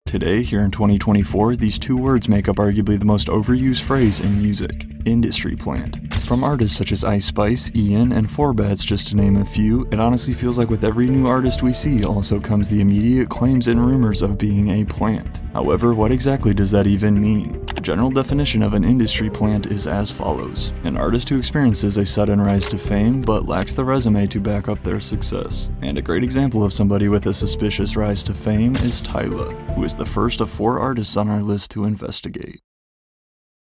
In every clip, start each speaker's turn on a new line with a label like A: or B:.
A: Today, here in 2024, these two words make up arguably the most overused phrase in music: industry plant. From artists such as Ice Spice, Ian, and Forbats, just to name a few, it honestly feels like with every new artist we see also comes the immediate claims and rumors of being a plant. However, what exactly does that even mean? The general definition of an industry plant is as follows: an artist who experiences a sudden rise to fame but lacks the resume to back up their success. And a great example of somebody with a suspicious rise to fame is Tyla, who is the first of 4 artists on our list to investigate.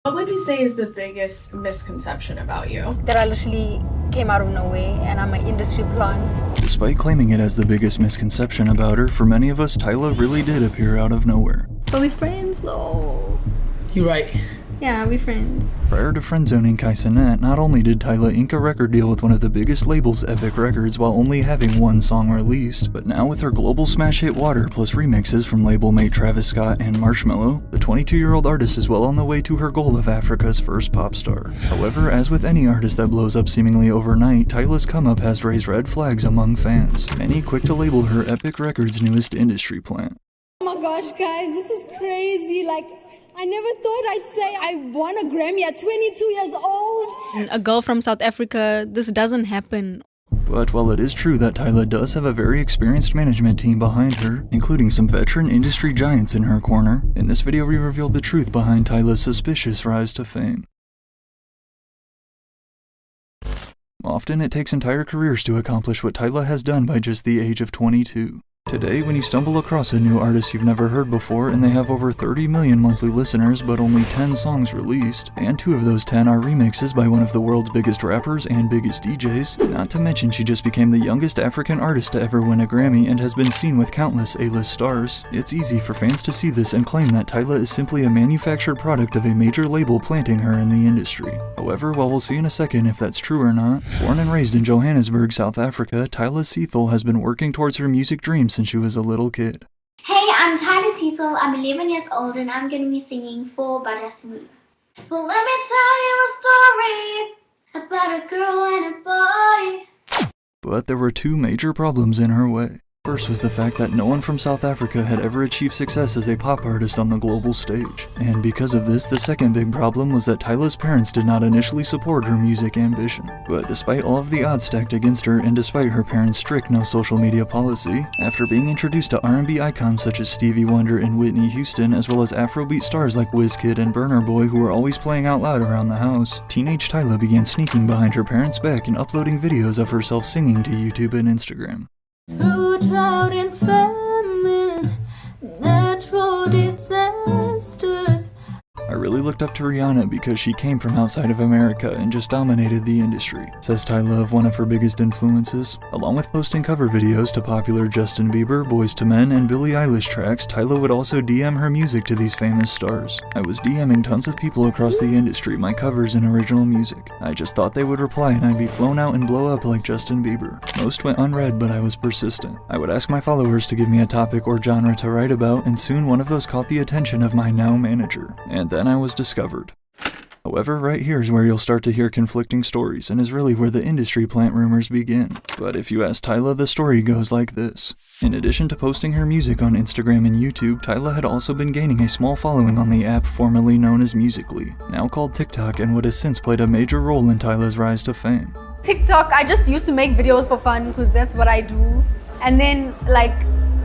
B: What would you say is the biggest misconception about you?
C: That I literally came out of nowhere and I'm an industry plant.
A: Despite claiming it as the biggest misconception about her, for many of us, Tyla really did appear out of nowhere.
C: But we're friends though.
D: You're right.
C: Yeah, we're friends.
A: Prior to friendzoning Kaisenet, not only did Tyla ink a record deal with one of the biggest labels, Epic Records, while only having 1 song released, but now with her global smash hit Water plus remixes from label mate Travis Scott and Marshmello, the 22-year-old artist is well on the way to her goal of Africa's first pop star. However, as with any artist that blows up seemingly overnight, Tyla's come up has raised red flags among fans, many quick to label her Epic Records' newest industry plant.
E: Oh my gosh, guys, this is crazy. I never thought I'd say I won a Grammy at 22 years old.
C: A girl from South Africa, this doesn't happen.
A: But while it is true that Tyla does have a very experienced management team behind her, including some veteran industry giants in her corner, in this video we revealed the truth behind Tyla's suspicious rise to fame. Often it takes entire careers to accomplish what Tyla has done by just the age of 22. Today, when you stumble across a new artist you've never heard before and they have over 30 million monthly listeners but only 10 songs released, and 2 of those 10 are remixes by one of the world's biggest rappers and biggest DJs, not to mention she just became the youngest African artist to ever win a Grammy and has been seen with countless A-list stars, it's easy for fans to see this and claim that Tyla is simply a manufactured product of a major label planting her in the industry. However, while we'll see in a second if that's true or not, born and raised in Johannesburg, South Africa, Tyla Seethal has been working towards her music dreams since she was a little kid.
F: Hey, I'm Tyla Seethal. I'm 11 years old and I'm going to be singing for Buttersmooth. Well, let me tell you a story about a girl and a boy.
A: But there were 2 major problems in her way. First was the fact that no one from South Africa had ever achieved success as a pop artist on the global stage. And because of this, the second big problem was that Tyla's parents did not initially support her music ambition. But despite all of the odds stacked against her, and despite her parents' strict no social media policy, after being introduced to R&B icons such as Stevie Wonder and Whitney Houston, as well as Afrobeat stars like Wizkid and Burna Boy who were always playing out loud around the house, teenage Tyla began sneaking behind her parents' back and uploading videos of herself singing to YouTube and Instagram.
E: Through drought and famine, natural disasters.
A: I really looked up to Rihanna because she came from outside of America and just dominated the industry, says Tyla of one of her biggest influences. Along with posting cover videos to popular Justin Bieber, Boyz II Men, and Billie Eilish tracks, Tyla would also DM her music to these famous stars. I was DMing tons of people across the industry my covers and original music. I just thought they would reply and I'd be flown out and blow up like Justin Bieber. Most went unread, but I was persistent. I would ask my followers to give me a topic or genre to write about, and soon one of those caught the attention of my now manager. And then I was discovered. However, right here is where you'll start to hear conflicting stories, and is really where the industry plant rumors begin. But if you ask Tyla, the story goes like this. In addition to posting her music on Instagram and YouTube, Tyla had also been gaining a small following on the app formerly known as Musical.ly, now called TikTok, and what has since played a major role in Tyla's rise to fame.
E: TikTok, I just used to make videos for fun because that's what I do. And then,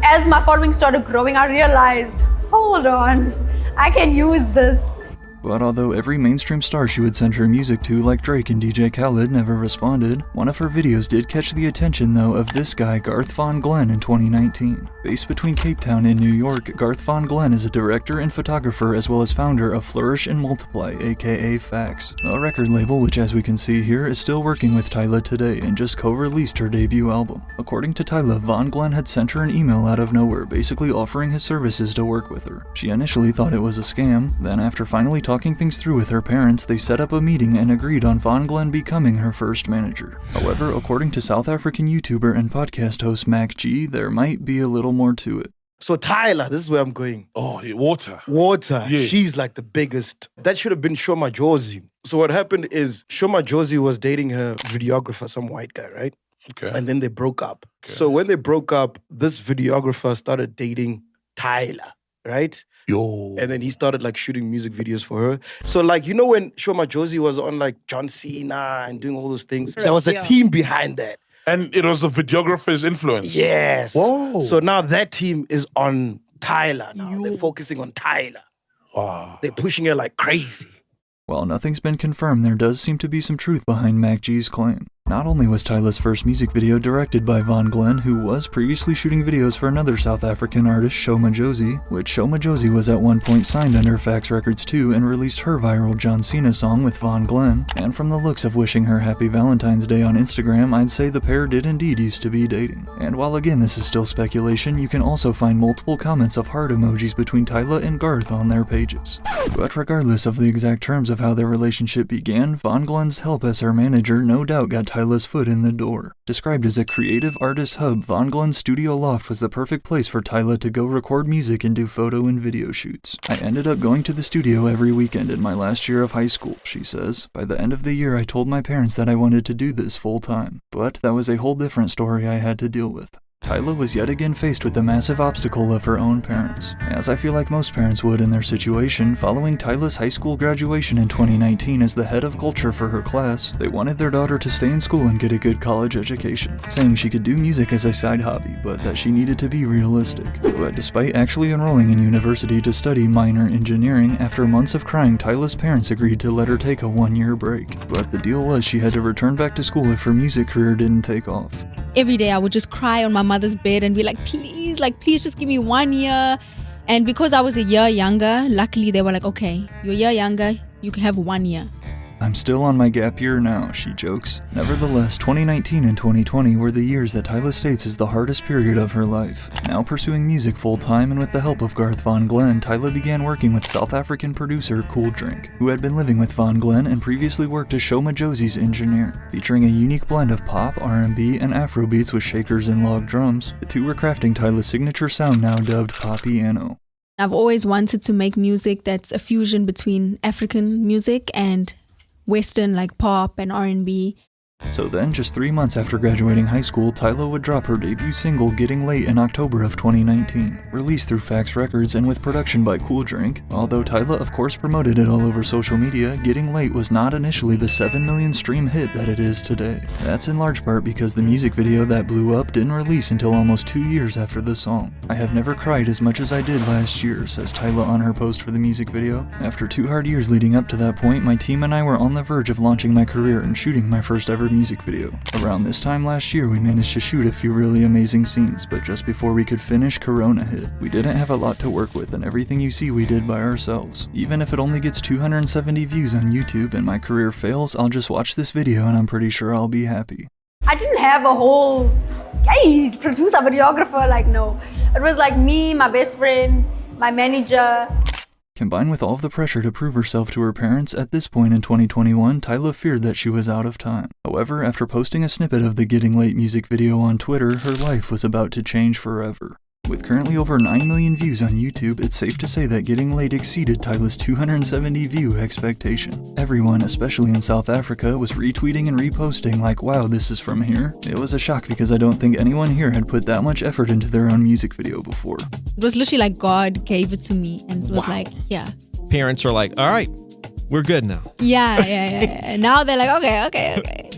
E: as my following started growing, I realized, hold on, I can use this.
A: But although every mainstream star she would send her music to, like Drake and DJ Khaled, never responded, one of her videos did catch the attention though of this guy, Garth Von Glenn, in 2019. Based between Cape Town and New York, Garth Von Glenn is a director and photographer as well as founder of Flourish and Multiply, aka Fax, a record label which, as we can see here, is still working with Tyla today and just co-released her debut album. According to Tyla, Von Glenn had sent her an email out of nowhere basically offering his services to work with her. She initially thought it was a scam, then after finally talking things through with her parents, they set up a meeting and agreed on Von Glenn becoming her first manager. However, according to South African YouTuber and podcast host Mac G, there might be a little more to it.
D: So Tyla, this is where I'm going.
G: Oh, yeah, Water.
D: Water.
G: Yeah.
D: She's like the biggest. That should have been Shoma Josie. So what happened is Shoma Josie was dating her videographer, some white guy, right?
G: Okay.
D: And then they broke up.
G: Okay.
D: So when they broke up, this videographer started dating Tyla, right?
G: Yo.
D: And then he started like shooting music videos for her. So like, you know when Shoma Josie was on like John Cena and doing all those things? There was a team behind that.
G: And it was the videographer's influence.
D: Yes.
G: Whoa.
D: So now that team is on Tyla now. They're focusing on Tyla.
G: Wow.
D: They're pushing her like crazy.
A: While nothing's been confirmed, there does seem to be some truth behind Mac G's claim. Not only was Tyla's first music video directed by Von Glenn, who was previously shooting videos for another South African artist, Shoma Josie, which Shoma Josie was at one point signed under Fax Records too and released her viral John Cena song with Von Glenn, and from the looks of wishing her happy Valentine's Day on Instagram, I'd say the pair did indeed used to be dating. And while again this is still speculation, you can also find multiple comments of heart emojis between Tyla and Garth on their pages. But regardless of the exact terms of how their relationship began, Von Glenn's help as her manager no doubt got Tyla's foot in the door. Described as a creative artist hub, Von Glenn's studio loft was the perfect place for Tyla to go record music and do photo and video shoots. I ended up going to the studio every weekend in my last year of high school, she says. By the end of the year, I told my parents that I wanted to do this full time. But that was a whole different story I had to deal with. Tyla was yet again faced with the massive obstacle of her own parents. As I feel like most parents would in their situation, following Tyla's high school graduation in 2019 as the head of culture for her class, they wanted their daughter to stay in school and get a good college education, saying she could do music as a side hobby, but that she needed to be realistic. But despite actually enrolling in university to study minor engineering, after months of crying, Tyla's parents agreed to let her take a 1-year break. But the deal was she had to return back to school if her music career didn't take off.
H: Every day I would just cry on my mother's bed and be like, please just give me 1 year. And because I was a year younger, luckily they were like, okay, you're a year younger, you can have 1 year.
A: I'm still on my gap year now, she jokes. Nevertheless, 2019 and 2020 were the years that Tyla states is the hardest period of her life. Now pursuing music full-time and with the help of Garth Von Glenn, Tyla began working with South African producer Cool Drink, who had been living with Von Glenn and previously worked as Shoma Josie's engineer. Featuring a unique blend of pop, R&B, and Afro beats with shakers and log drums, the two were crafting Tyla's signature sound now dubbed Popiano.
H: I've always wanted to make music that's a fusion between African music and Western, like pop and R&B.
A: So then, just 3 months after graduating high school, Tyla would drop her debut single Getting Late in October of 2019, released through Fax Records and with production by Cool Drink. Although Tyla of course promoted it all over social media, Getting Late was not initially the 7 million stream hit that it is today. That's in large part because the music video that blew up didn't release until almost 2 years after the song. I have never cried as much as I did last year, says Tyla on her post for the music video. After 2 hard years leading up to that point, my team and I were on the verge of launching my career and shooting my first ever music video. Around this time last year, we managed to shoot a few really amazing scenes, but just before we could finish, Corona hit. We didn't have a lot to work with, and everything you see we did by ourselves. Even if it only gets 270 views on YouTube and my career fails, I'll just watch this video and I'm pretty sure I'll be happy.
E: I didn't have a whole, hey, producer, videographer, like no. It was like me, my best friend, my manager.
A: Combined with all of the pressure to prove herself to her parents, at this point in 2021, Tyla feared that she was out of time. However, after posting a snippet of the Getting Late music video on Twitter, her life was about to change forever. With currently over 9 million views on YouTube, it's safe to say that Getting Late exceeded Tyla's 270 view expectation. Everyone, especially in South Africa, was retweeting and reposting like, wow, this is from here. It was a shock because I don't think anyone here had put that much effort into their own music video before.
H: It was literally like God gave it to me and it was like, yeah.
I: Parents are like, all right, we're good now.
H: Yeah. Now they're like, okay.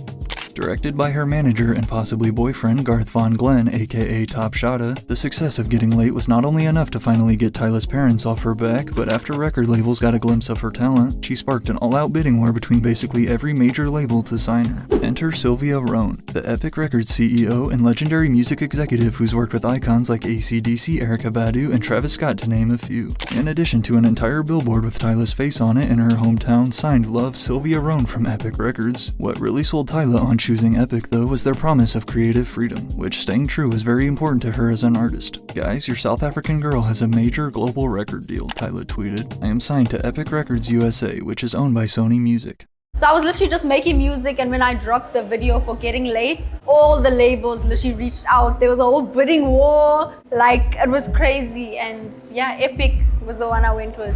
A: Directed by her manager and possibly boyfriend Garth Von Glenn, aka Top Shotta, the success of Getting Late was not only enough to finally get Tyla's parents off her back, but after record labels got a glimpse of her talent, she sparked an all-out bidding war between basically every major label to sign her. Enter Sylvia Rohn, the Epic Records CEO and legendary music executive who's worked with icons like AC/DC, Erykah Badu, and Travis Scott to name a few. In addition to an entire billboard with Tyla's face on it in her hometown signed Love Sylvia Rohn from Epic Records. What really sold Tyla on choosing Epic though was their promise of creative freedom, which staying true was very important to her as an artist. Guys, your South African girl has a major global record deal, Tyla tweeted. I am signed to Epic Records USA, which is owned by Sony Music.
E: So I was literally just making music, and when I dropped the video for Getting Late, all the labels literally reached out. There was a whole bidding war, like it was crazy, and yeah, Epic was the one I went with.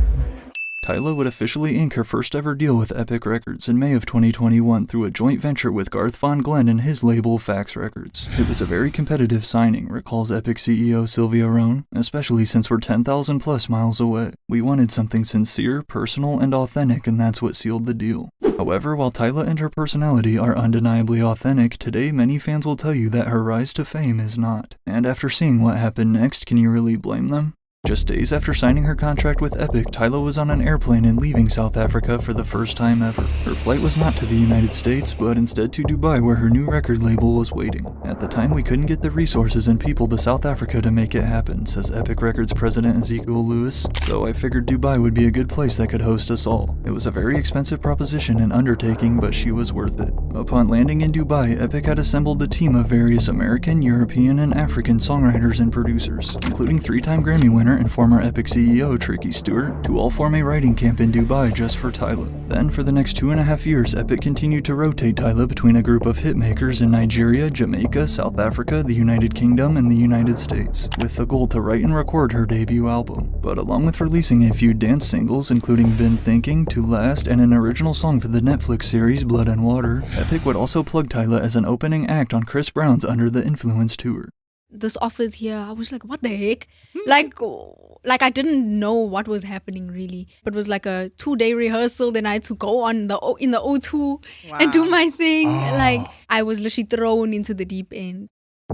A: Tyla would officially ink her first ever deal with Epic Records in May of 2021 through a joint venture with Garth Von Glenn and his label Fax Records. It was a very competitive signing, recalls Epic CEO Sylvia Rohn, especially since we're 10,000 plus miles away. We wanted something sincere, personal, and authentic, and that's what sealed the deal. However, while Tyla and her personality are undeniably authentic, today many fans will tell you that her rise to fame is not. And after seeing what happened next, can you really blame them? Just days after signing her contract with Epic, Tyla was on an airplane and leaving South Africa for the first time ever. Her flight was not to the United States, but instead to Dubai, where her new record label was waiting. At the time, we couldn't get the resources and people to South Africa to make it happen, says Epic Records president Ezekiel Lewis, so I figured Dubai would be a good place that could host us all. It was a very expensive proposition and undertaking, but she was worth it. Upon landing in Dubai, Epic had assembled a team of various American, European, and African songwriters and producers, including three-time Grammy winner and former Epic CEO Tricky Stewart, to all form a writing camp in Dubai just for Tyla. Then, for the next 2.5 years, Epic continued to rotate Tyla between a group of hitmakers in Nigeria, Jamaica, South Africa, the United Kingdom, and the United States, with the goal to write and record her debut album. But along with releasing a few dance singles, including Been Thinking, To Last, and an original song for the Netflix series Blood and Water, Epic would also plug Tyla as an opening act on Chris Brown's Under the Influence tour.
H: This offers here, I was like, what the heck? Like I didn't know what was happening really. It was like a 2-day rehearsal. Then I had to go on in the O2 and do my thing. Like I was literally thrown into the deep end.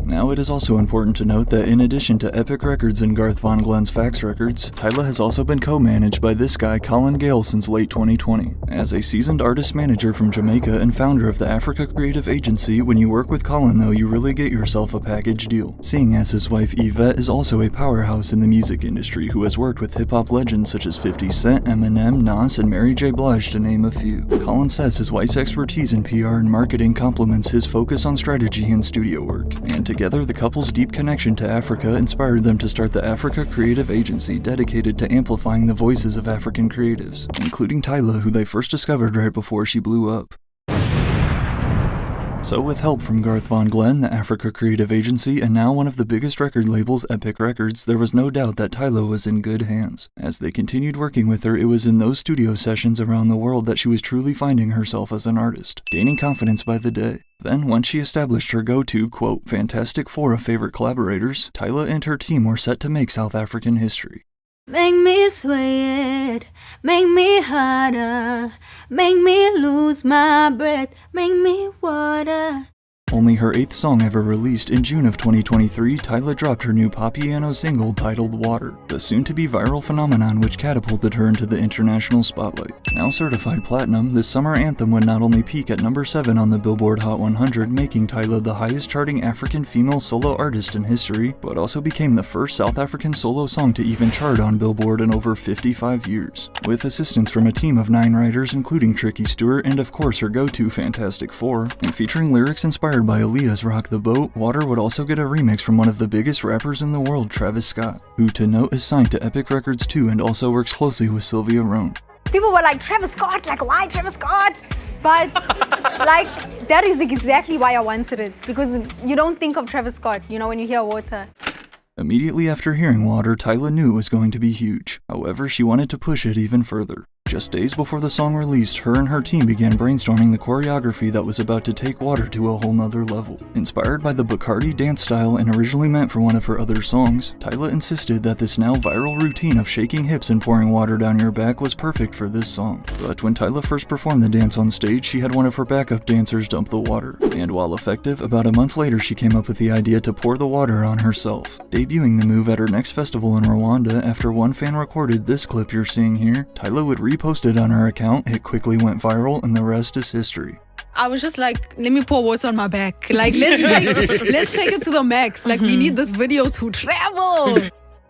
A: Now, it is also important to note that in addition to Epic Records and Garth Von Glenn's Fax Records, Tyla has also been co-managed by this guy Colin Gale since late 2020. As a seasoned artist manager from Jamaica and founder of the Africa Creative Agency, when you work with Colin though, you really get yourself a package deal, seeing as his wife Yvette is also a powerhouse in the music industry who has worked with hip-hop legends such as 50 Cent, Eminem, Nas, and Mary J. Blige to name a few. Colin says his wife's expertise in PR and marketing complements his focus on strategy and studio work, and together the couple's deep connection to Africa inspired them to start the Africa Creative Agency dedicated to amplifying the voices of African creatives, including Tyla, who they first discovered right before she blew up. So with help from Garth Von Glenn, the Africa Creative Agency, and now one of the biggest record labels, Epic Records, there was no doubt that Tyla was in good hands. As they continued working with her, it was in those studio sessions around the world that she was truly finding herself as an artist, gaining confidence by the day. Then, once she established her go-to, quote, Fantastic Four of favorite collaborators, Tyla and her team were set to make South African history.
C: Make me sway it, make me harder, make me lose my breath, make me water.
A: Only her 8th song ever released, in June of 2023, Tyla dropped her new Popiano single titled Water, the soon-to-be viral phenomenon which catapulted her into the international spotlight. Now certified platinum, this summer anthem would not only peak at number 7 on the Billboard Hot 100, making Tyla the highest-charting African female solo artist in history, but also became the first South African solo song to even chart on Billboard in over 55 years. With assistance from a team of 9 writers, including Tricky Stewart and of course her go-to Fantastic Four, and featuring lyrics inspired by Aaliyah's Rock the Boat, Water would also get a remix from one of the biggest rappers in the world, Travis Scott, who to note is signed to Epic Records too and also works closely with Sylvia Rohn.
E: People were like, Travis Scott, like why Travis Scott? But like that is exactly why I wanted it, because you don't think of Travis Scott, you know, when you hear Water.
A: Immediately after hearing Water, Tyla knew it was going to be huge. However, she wanted to push it even further. Just days before the song released, her and her team began brainstorming the choreography that was about to take Water to a whole nother level. Inspired by the Bacardi dance style and originally meant for one of her other songs, Tyla insisted that this now viral routine of shaking hips and pouring water down your back was perfect for this song. But when Tyla first performed the dance on stage, she had one of her backup dancers dump the water. And while effective, about a month later she came up with the idea to pour the water on herself, debuting the move at her next festival in Rwanda. After one fan recorded this clip you're seeing here, Tyla would repost it on her account, it quickly went viral, and the rest is history.
H: I was just like, let me pour water on my back. Like, let's take it to the max. Like, we need this video to travel.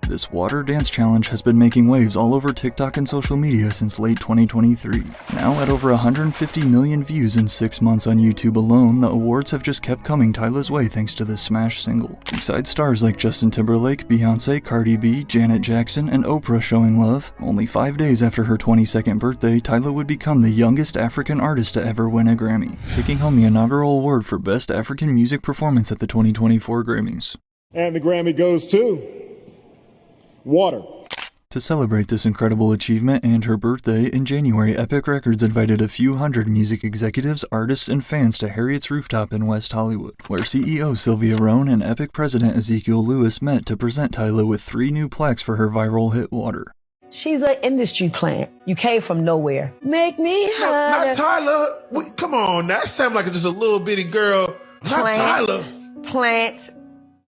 A: This water dance challenge has been making waves all over TikTok and social media since late 2023. Now at over 150 million views in 6 months on YouTube alone, the awards have just kept coming Tyla's way thanks to this smash single. Besides stars like Justin Timberlake, Beyonce, Cardi B, Janet Jackson, and Oprah showing love, only 5 days after her 22nd birthday, Tyla would become the youngest African artist to ever win a Grammy, taking home the inaugural award for Best African Music Performance at the 2024 Grammys.
J: And the Grammy goes to Water.
A: To celebrate this incredible achievement and her birthday, in January, Epic Records invited a few hundred music executives, artists, and fans to Harriet's rooftop in West Hollywood, where CEO Sylvia Rohn and Epic president Ezekiel Lewis met to present Tyla with 3 new plaques for her viral hit Water.
J: She's an industry plant. You came from nowhere. Make me hotter.
K: Not Tyla. Come on, that sounds like just a little bitty girl. Not Tyla.
J: Plants.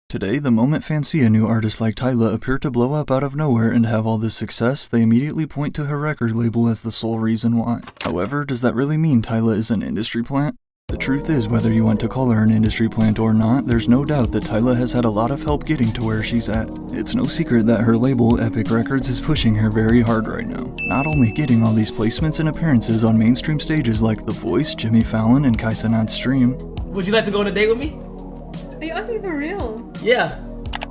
A: Today, the moment fans see a new artist like Tyla appear to blow up out of nowhere and have all this success, they immediately point to her record label as the sole reason why. However, does that really mean Tyla is an industry plant? The truth is, whether you want to call her an industry plant or not, there's no doubt that Tyla has had a lot of help getting to where she's at. It's no secret that her label, Epic Records, is pushing her very hard right now. Not only getting all these placements and appearances on mainstream stages like The Voice, Jimmy Fallon, and Kai Cenat's Stream.
L: Would you like to go on a date with me?
B: Are you asking for real?
L: Yeah.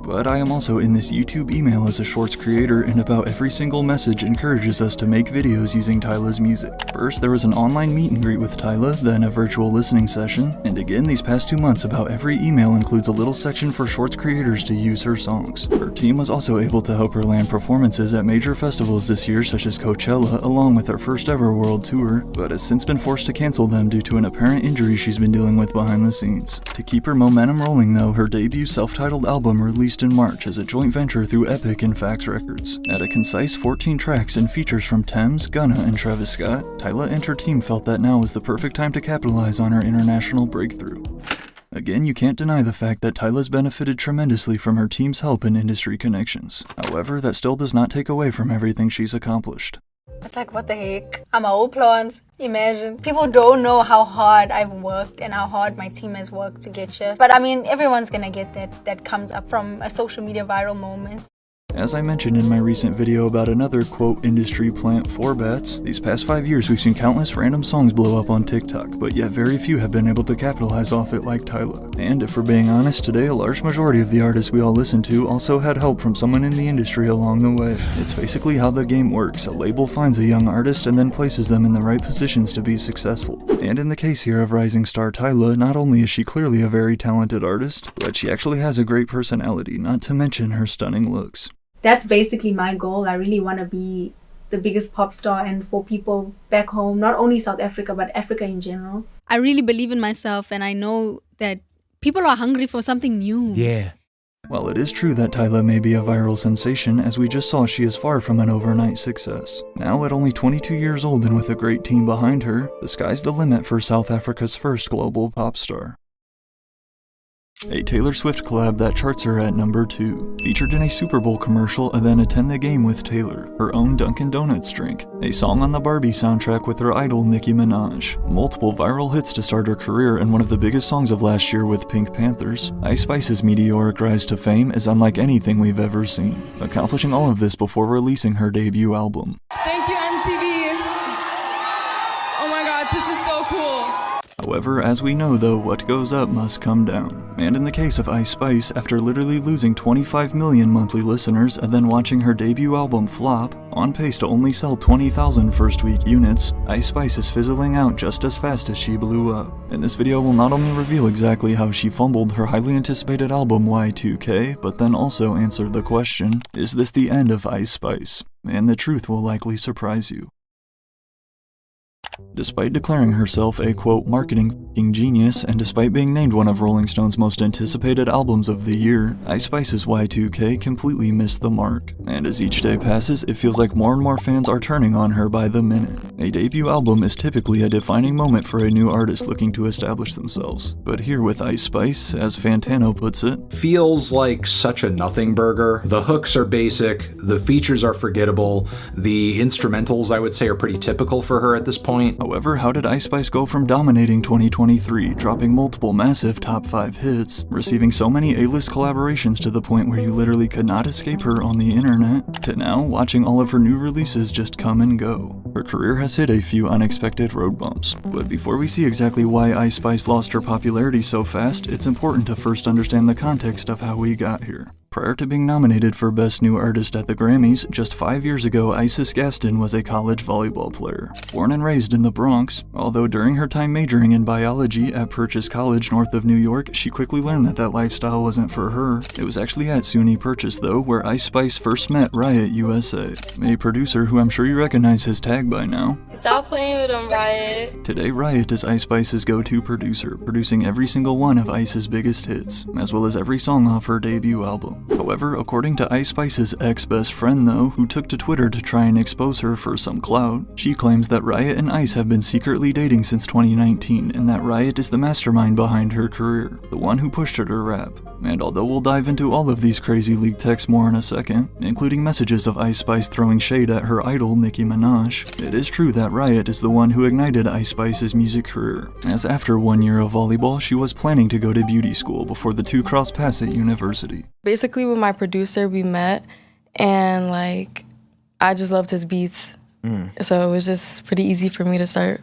A: But I am also in this YouTube email as a shorts creator, and about every single message encourages us to make videos using Tyla's music. First, there was an online meet and greet with Tyla, then a virtual listening session, and again these past 2 months about every email includes a little section for shorts creators to use her songs. Her team was also able to help her land performances at major festivals this year such as Coachella, along with her first ever world tour, but has since been forced to cancel them due to an apparent injury she's been dealing with behind the scenes. To keep her momentum rolling though, her debut self-titled album released in March as a joint venture through Epic and Fax Records. At a concise 14 tracks and features from Thames, Gunna, and Travis Scott, Tyla and her team felt that now was the perfect time to capitalize on her international breakthrough. Again, you can't deny the fact that Tyla's benefited tremendously from her team's help and industry connections. However, that still does not take away from everything she's accomplished.
C: It's like, what the heck? I'm a whole plant. Imagine. People don't know how hard I've worked and how hard my team has worked to get here. But I mean, everyone's gonna get that comes up from a social media viral moment.
A: As I mentioned in my recent video about another quote industry plant 4bats, these past 5 years we've seen countless random songs blow up on TikTok, but yet very few have been able to capitalize off it like Tyla. And if we're being honest, today a large majority of the artists we all listen to also had help from someone in the industry along the way. It's basically how the game works. A label finds a young artist and then places them in the right positions to be successful. And in the case here of rising star Tyla, not only is she clearly a very talented artist, but she actually has a great personality, not to mention her stunning looks.
E: That's basically my goal. I really want to be the biggest pop star, and for people back home, not only South Africa, but Africa in general.
H: I really believe in myself, and I know that people are hungry for something new.
G: Yeah.
A: While it is true that Tyla may be a viral sensation, as we just saw, she is far from an overnight success. Now at only 22 years old and with a great team behind her, the sky's the limit for South Africa's first global pop star. A Taylor Swift collab that charts her at number 2. Featured in a Super Bowl commercial and then Attend the Game with Taylor, her own Dunkin' Donuts drink. A song on the Barbie soundtrack with her idol Nicki Minaj. Multiple viral hits to start her career, and one of the biggest songs of last year with Pink Panthers. Ice Spice's meteoric rise to fame is unlike anything we've ever seen, accomplishing all of this before releasing her debut album.
M: Thank you, MTV. Oh my god, this is so cool.
A: However, as we know though, what goes up must come down. And in the case of Ice Spice, after literally losing 25 million monthly listeners and then watching her debut album flop, on pace to only sell 20,000 first week units, Ice Spice is fizzling out just as fast as she blew up. And this video will not only reveal exactly how she fumbled her highly anticipated album Y2K, but then also answer the question, is this the end of Ice Spice? And the truth will likely surprise you. Despite declaring herself a quote marketing f***ing genius, and despite being named one of Rolling Stone's most anticipated albums of the year, Ice Spice's Y2K completely missed the mark. And as each day passes, it feels like more and more fans are turning on her by the minute. A debut album is typically a defining moment for a new artist looking to establish themselves. But here with Ice Spice, as Fantano puts it,
N: feels like such a nothing burger. The hooks are basic, the features are forgettable, the instrumentals I would say are pretty typical for her at this point.
A: However, how did Ice Spice go from dominating 2023, dropping multiple massive top 5 hits, receiving so many A-list collaborations to the point where you literally could not escape her on the internet, to now watching all of her new releases just come and go? Her career has hit a few unexpected road bumps. But before we see exactly why Ice Spice lost her popularity so fast, it's important to first understand the context of how we got here. Prior to being nominated for Best New Artist at the Grammys, just 5 years ago, Isis Gaston was a college volleyball player. Born and raised in the Bronx, although during her time majoring in biology at Purchase College north of New York, she quickly learned that that lifestyle wasn't for her. It was actually at SUNY Purchase though, where Ice Spice first met Riot USA, a producer who I'm sure you recognize his tag by now.
M: Stop playing with him, Riot.
A: Today, Riot is Ice Spice's go-to producer, producing every single one of Ice's biggest hits, as well as every song off her debut album. However, according to Ice Spice's ex-best friend though, who took to Twitter to try and expose her for some clout, she claims that Riot and Ice have been secretly dating since 2019, and that Riot is the mastermind behind her career, the one who pushed her to rap. And although we'll dive into all of these crazy leaked texts more in a second, including messages of Ice Spice throwing shade at her idol Nicki Minaj, it is true that Riot is the one who ignited Ice Spice's music career, as after 1 year of volleyball, she was planning to go to beauty school before the two crossed paths at university.
M: Basically, with my producer, we met, and like, I just loved his beats. So it was just pretty easy for me to start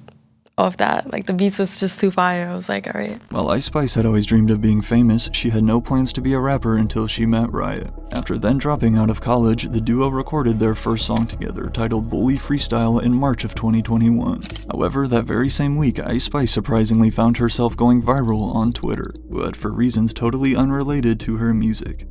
M: off that. Like, the beats was just too fire. I was like, all right.
A: While Ice Spice had always dreamed of being famous, she had no plans to be a rapper until she met Riot. After then dropping out of college, the duo recorded their first song together, titled Bully Freestyle, in March of 2021. However, that very same week, Ice Spice surprisingly found herself going viral on Twitter, but for reasons totally unrelated to her music.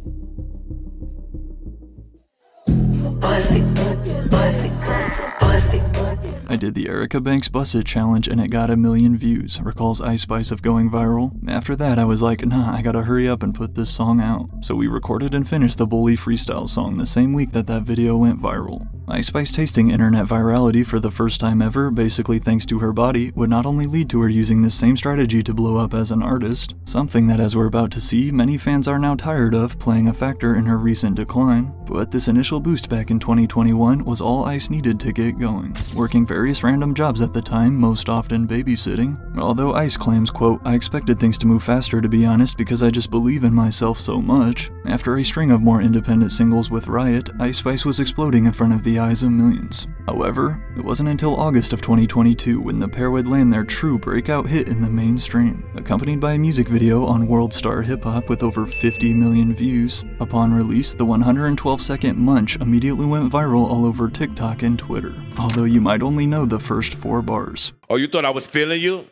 A: I did the Erica Banks Bust It challenge and it got 1 million views, recalls Ice Spice of going viral. After that, I was like, nah, I gotta hurry up and put this song out. So we recorded and finished the Bully Freestyle song the same week that video went viral. Ice Spice tasting internet virality for the first time ever, basically thanks to her body, would not only lead to her using this same strategy to blow up as an artist, something that, as we're about to see, many fans are now tired of, playing a factor in her recent decline, but this initial boost back in 2021 was all Ice needed to get going. Working various random jobs at the time, most often babysitting, although Ice claims, quote, I expected things to move faster to be honest because I just believe in myself so much. After a string of more independent singles with Riot, Ice Spice was exploding in front of the eyes of millions. However, it wasn't until August of 2022 when the pair would land their true breakout hit in the mainstream, accompanied by a music video on World Star Hip Hop with over 50 million views. Upon release, the 112-second Munch immediately went viral all over TikTok and Twitter, although you might only know the first 4 bars.
L: Oh, you thought I was feeling you?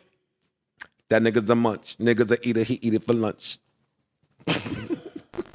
L: That nigga's a munch. Nigga's a eater, he eat it for lunch.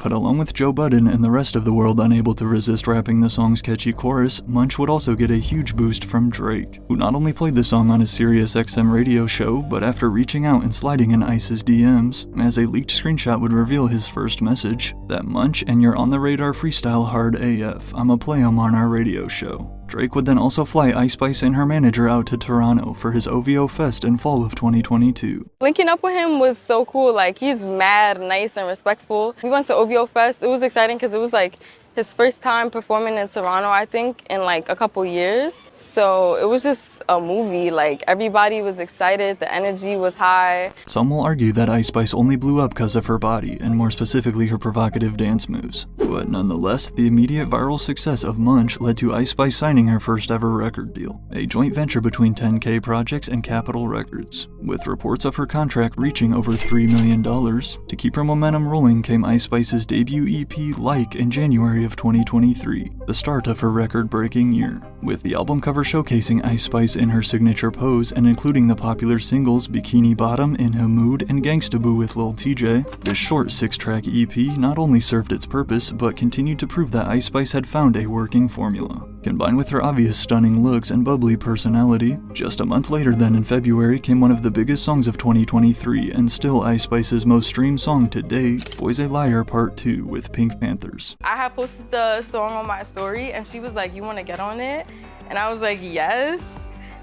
A: But along with Joe Budden and the rest of the world unable to resist rapping the song's catchy chorus, Munch would also get a huge boost from Drake, who not only played the song on his Sirius XM radio show, but after reaching out and sliding in Ice's DMs, as a leaked screenshot would reveal his first message, that Munch and your on the radar freestyle hard AF, I'ma play 'em on our radio show. Drake would then also fly Ice Spice and her manager out to Toronto for his OVO Fest in fall of 2022.
M: Linking up with him was so cool. Like, he's mad, nice, and respectful. We went to OVO Fest. It was exciting because it was like his first time performing in Toronto, I think, in like a couple years. So it was just a movie. Like, everybody was excited. The energy was high.
A: Some will argue that Ice Spice only blew up because of her body, and more specifically her provocative dance moves. But nonetheless, the immediate viral success of Munch led to Ice Spice signing her first ever record deal, a joint venture between 10K Projects and Capitol Records, with reports of her contract reaching over $3 million. To keep her momentum rolling came Ice Spice's debut EP, Like, in January of 2023, the start of her record-breaking year, with the album cover showcasing Ice Spice in her signature pose and including the popular singles Bikini Bottom, In Her Mood, and Gangsta Boo with Lil TJ. This short 6-track EP not only served its purpose, but continued to prove that Ice Spice had found a working formula. Combined with her obvious stunning looks and bubbly personality, just a month later then in February came one of the biggest songs of 2023 and still Ice Spice's most streamed song to date, Boy's a Liar Part 2 with Pink Panthers.
M: I had posted the song on my story and she was like, you want to get on it? And I was like, yes.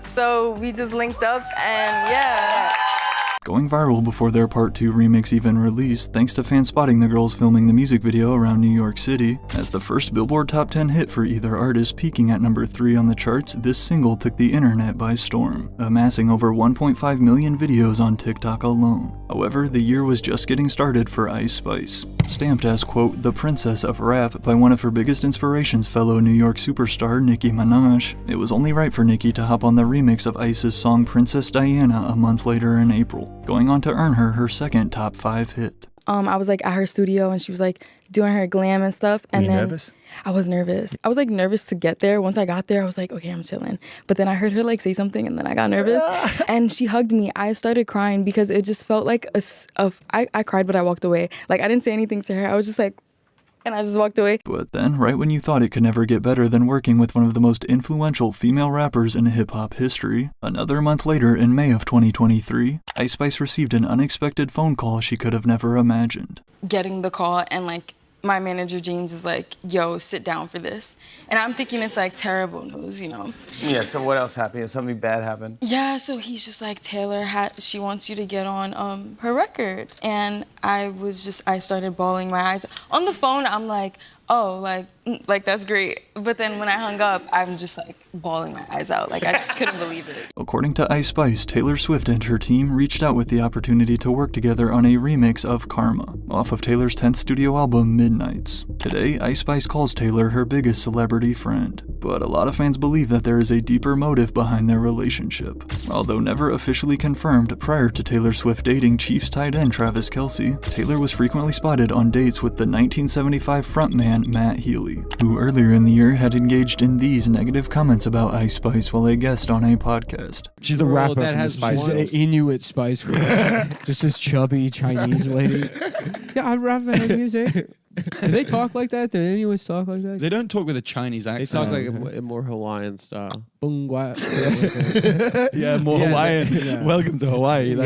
M: So we just linked up and yeah.
A: Going viral before their Part 2 remix even released, thanks to fans spotting the girls filming the music video around New York City. As the first Billboard Top 10 hit for either artist, peaking at number 3 on the charts, this single took the internet by storm, amassing over 1.5 million videos on TikTok alone. However, the year was just getting started for Ice Spice. Stamped as, quote, the princess of rap by one of her biggest inspirations, fellow New York superstar Nicki Minaj, it was only right for Nicki to hop on the remix of Ice's song Princess Diana a month later in April, going on to earn her second top 5 hit.
M: I was like at her studio and she was like,
O: doing her glam and stuff. And
P: Were you
O: then
P: nervous?
O: I was nervous. I was like nervous to get there. Once I got there, I was like, okay, I'm chilling. But then I heard her like say something and then I got nervous and she hugged me. I started crying because it just felt like I cried, but I walked away. Like I didn't say anything to her. I was just like, and I just walked away.
A: But then, right when you thought it could never get better than working with one of the most influential female rappers in hip-hop history, another month later in May of 2023, Ice Spice received an unexpected phone call she could have never imagined.
Q: Getting the call and like my manager James is like, yo, sit down for this. And I'm thinking it's like terrible news, you know?
P: Yeah, so what else happened? Something bad happened?
Q: Yeah, so he's just like, Taylor, she wants you to get on her record. And I started bawling my eyes. On the phone, I'm like, oh, like that's great. But then when I hung up, I'm just like bawling my eyes out. Like I just couldn't believe it.
A: According to Ice Spice, Taylor Swift and her team reached out with the opportunity to work together on a remix of Karma, off of Taylor's 10th studio album, Midnights. Today, Ice Spice calls Taylor her biggest celebrity friend, but a lot of fans believe that there is a deeper motive behind their relationship. Although never officially confirmed, prior to Taylor Swift dating Chiefs tight end Travis Kelce, Taylor was frequently spotted on dates with the 1975 frontman Matt Healy, who earlier in the year had engaged in these negative comments about Ice Spice while a guest on a podcast.
R: She's the rapper that has Spice Inuit Spice Girl. Just this chubby Chinese lady. Yeah, I rap her music. Do they talk like that? Do Inuits talk like that?
I: They don't talk with a Chinese accent.
S: They talk like a more Hawaiian style.
I: Yeah, more Hawaiian.
R: Yeah.
I: Welcome to Hawaii.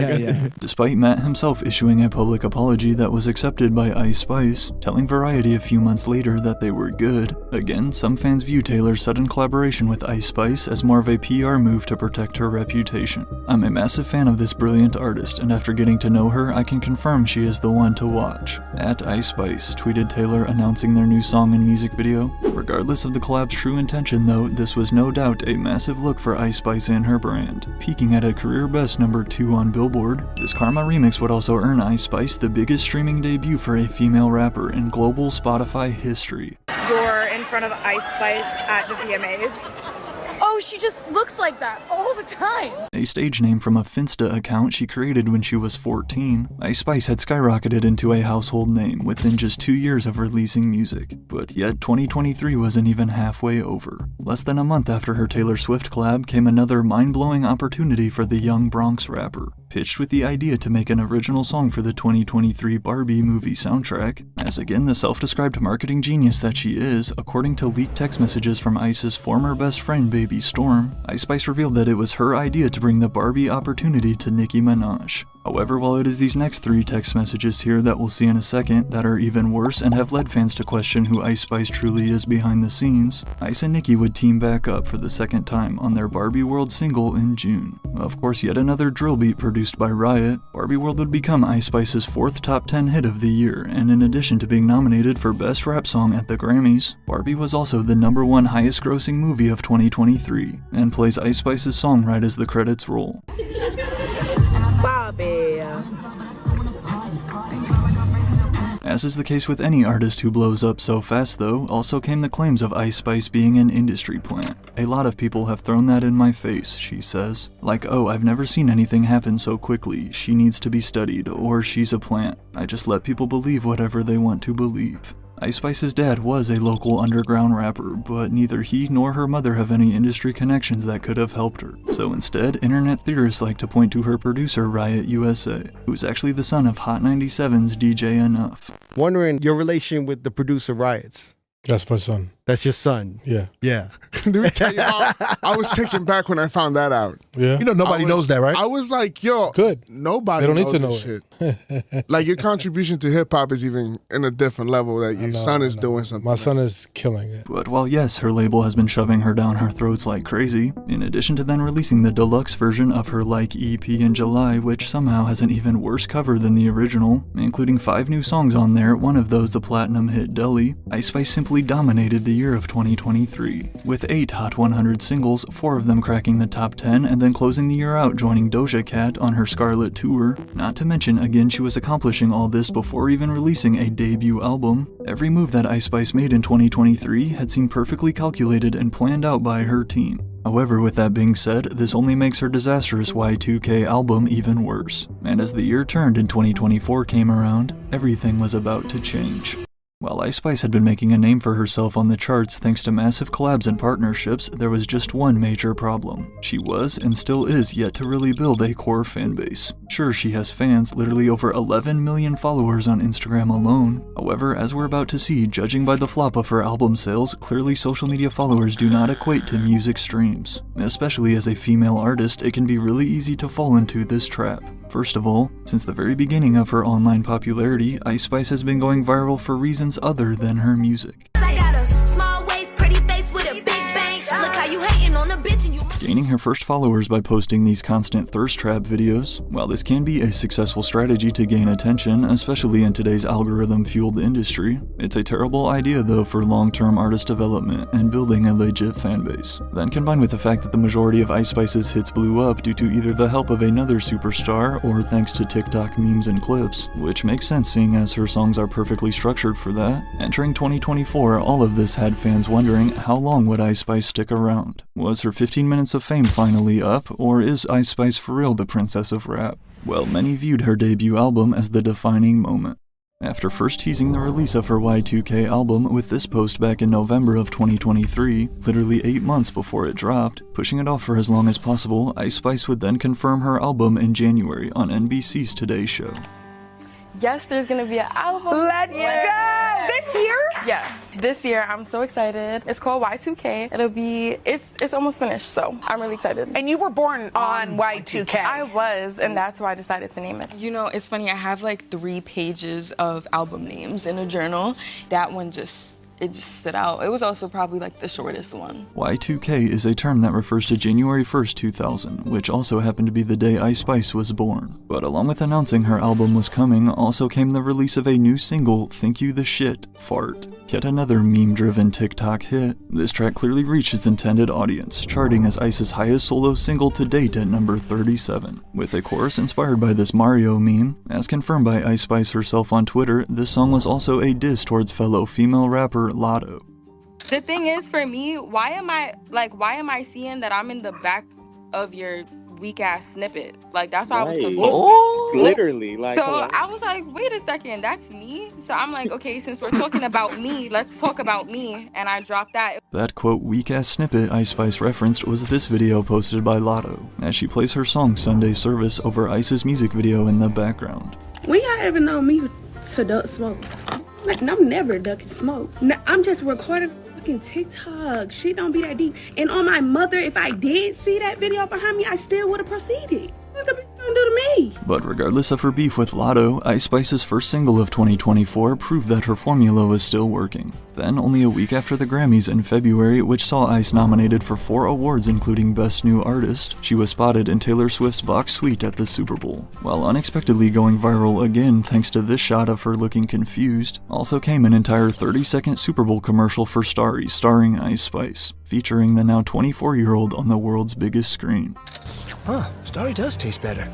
A: Despite Matt himself issuing a public apology that was accepted by Ice Spice, telling Variety a few months later that they were good, again, some fans view Taylor's sudden collaboration with Ice Spice as more of a PR move to protect her reputation. I'm a massive fan of this brilliant artist, and after getting to know her, I can confirm she is the one to watch. At Ice Spice tweeted Taylor announcing their new song and music video. Regardless of the collab's true intention though, this was no doubt a massive look for Ice Spice and her brand. Peaking at a career best #2 on Billboard, this Karma remix would also earn Ice Spice the biggest streaming debut for a female rapper in global Spotify history.
T: You're in front of Ice Spice at the VMAs. Oh, she just looks like that all the time.
A: A stage name from a Finsta account she created when she was 14, Ice Spice had skyrocketed into a household name within just 2 years of releasing music. But yet 2023 wasn't even halfway over. Less than a month after her Taylor Swift collab came another mind-blowing opportunity for the young Bronx rapper, pitched with the idea to make an original song for the 2023 Barbie movie soundtrack. As again the self-described marketing genius that she is, according to leaked text messages from Ice's former best friend Baby Storm, Ice Spice revealed that it was her idea to bring the Barbie opportunity to Nicki Minaj. However, while it is these next 3 text messages here that we'll see in a second that are even worse and have led fans to question who Ice Spice truly is behind the scenes, Ice and Nicki would team back up for the second time on their Barbie World single in June. Of course, yet another drill beat produced by Riot, Barbie World would become Ice Spice's 4th top 10 hit of the year, and in addition to being nominated for Best Rap Song at the Grammys, Barbie was also the #1 highest grossing movie of 2023, and plays Ice Spice's song right as the credits roll.
T: Bobby.
A: As is the case with any artist who blows up so fast though, also came the claims of Ice Spice being an industry plant. A lot of people have thrown that in my face, she says. Like, oh, I've never seen anything happen so quickly, she needs to be studied, or she's a plant. I just let people believe whatever they want to believe. Ice Spice's dad was a local underground rapper, but neither he nor her mother have any industry connections that could have helped her. So instead, internet theorists like to point to her producer Riot USA, who is actually the son of Hot 97's DJ Enough.
D: Wondering your relation with the producer Riots.
U: That's my son.
D: That's your son.
U: Yeah.
D: Yeah.
V: Let me tell you how I was taken back when I found that out.
U: Yeah.
D: You know nobody knows that, right?
V: I was like, yo,
U: good.
V: Nobody
U: They don't need
V: knows
U: to know
V: this shit. Like your contribution to hip hop is even in a different level that your son is doing something.
U: My son is killing it.
A: But while yes, her label has been shoving her down our throats like crazy, in addition to then releasing the deluxe version of her Like EP in July, which somehow has an even worse cover than the original, including 5 new songs on there, one of those the platinum hit Deli, Ice Spice simply dominated the year of 2023, with 8 Hot 100 singles, 4 of them cracking the top 10, and then closing the year out joining Doja Cat on her Scarlet Tour. Not to mention, again, she was accomplishing all this before even releasing a debut album. Every move that Ice Spice made in 2023 had seemed perfectly calculated and planned out by her team. However, with that being said, this only makes her disastrous Y2K album even worse. And as the year turned and 2024 came around, everything was about to change. While Ice Spice had been making a name for herself on the charts thanks to massive collabs and partnerships, there was just one major problem. She was, and still is, yet to really build a core fanbase. Sure, she has fans, literally over 11 million followers on Instagram alone. However, as we're about to see, judging by the flop of her album sales, clearly social media followers do not equate to music streams. Especially as a female artist, it can be really easy to fall into this trap. First of all, since the very beginning of her online popularity, Ice Spice has been going viral for reasons other than her music. Gaining her first followers by posting these constant thirst trap videos. While this can be a successful strategy to gain attention, especially in today's algorithm-fueled industry, it's a terrible idea though for long-term artist development and building a legit fanbase. Then combined with the fact that the majority of Ice Spice's hits blew up due to either the help of another superstar or thanks to TikTok memes and clips, which makes sense seeing as her songs are perfectly structured for that. Entering 2024, all of this had fans wondering how long would Ice Spice stick around? Was her 15 minutes of fame finally up, or is Ice Spice for real the princess of rap? Well, many viewed her debut album as the defining moment. After first teasing the release of her Y2K album with this post back in November of 2023, literally 8 months before it dropped, pushing it off for as long as possible, Ice Spice would then confirm her album in January on NBC's Today Show.
M: Yes, there's gonna be an album.
T: Let's go! This year?
M: Yeah, this year. I'm so excited. It's called Y2K. It's almost finished, so I'm really excited.
T: And you were born on Y2K.
M: I was, and that's why I decided to name it.
Q: You know, it's funny, I have like 3 pages of album names in a journal. That one just stood out. It was also probably like the shortest one.
A: Y2K is a term that refers to January 1st, 2000, which also happened to be the day Ice Spice was born. But along with announcing her album was coming, also came the release of a new single, Think You the Shit, Fart. Yet another meme-driven TikTok hit. This track clearly reached its intended audience, charting as Ice's highest solo single to date at number 37. With a chorus inspired by this Mario meme, as confirmed by Ice Spice herself on Twitter, this song was also a diss towards fellow female rapper Lotto.
Q: The thing is, for me, why am I seeing that I'm in the back of your weak ass snippet? Like, that's why I was confused.
F: Oh, literally, like.
Q: So I was like, wait a second, that's me? So I'm like, okay, since we're talking about me, let's talk about me. And I dropped that.
A: That quote weak-ass snippet Ice Spice referenced was this video posted by Lotto, as she plays her song Sunday Service over Ice's music video in the background.
K: When y'all ever know me to duck smoke? Like, I'm never ducking smoke. I'm just recording fucking TikTok. Shit don't be that deep. And on my mother, if I did see that video behind me, I still would have proceeded. What the bitch gonna do to me?
A: But regardless of her beef with Lotto, Ice Spice's first single of 2024 proved that her formula was still working. Then, only a week after the Grammys in February, which saw Ice nominated for 4 awards including Best New Artist, she was spotted in Taylor Swift's box suite at the Super Bowl. While unexpectedly going viral again thanks to this shot of her looking confused, also came an entire 30-second Super Bowl commercial for Starry starring Ice Spice, featuring the now 24-year-old on the world's biggest screen.
W: Huh, Starry does taste better.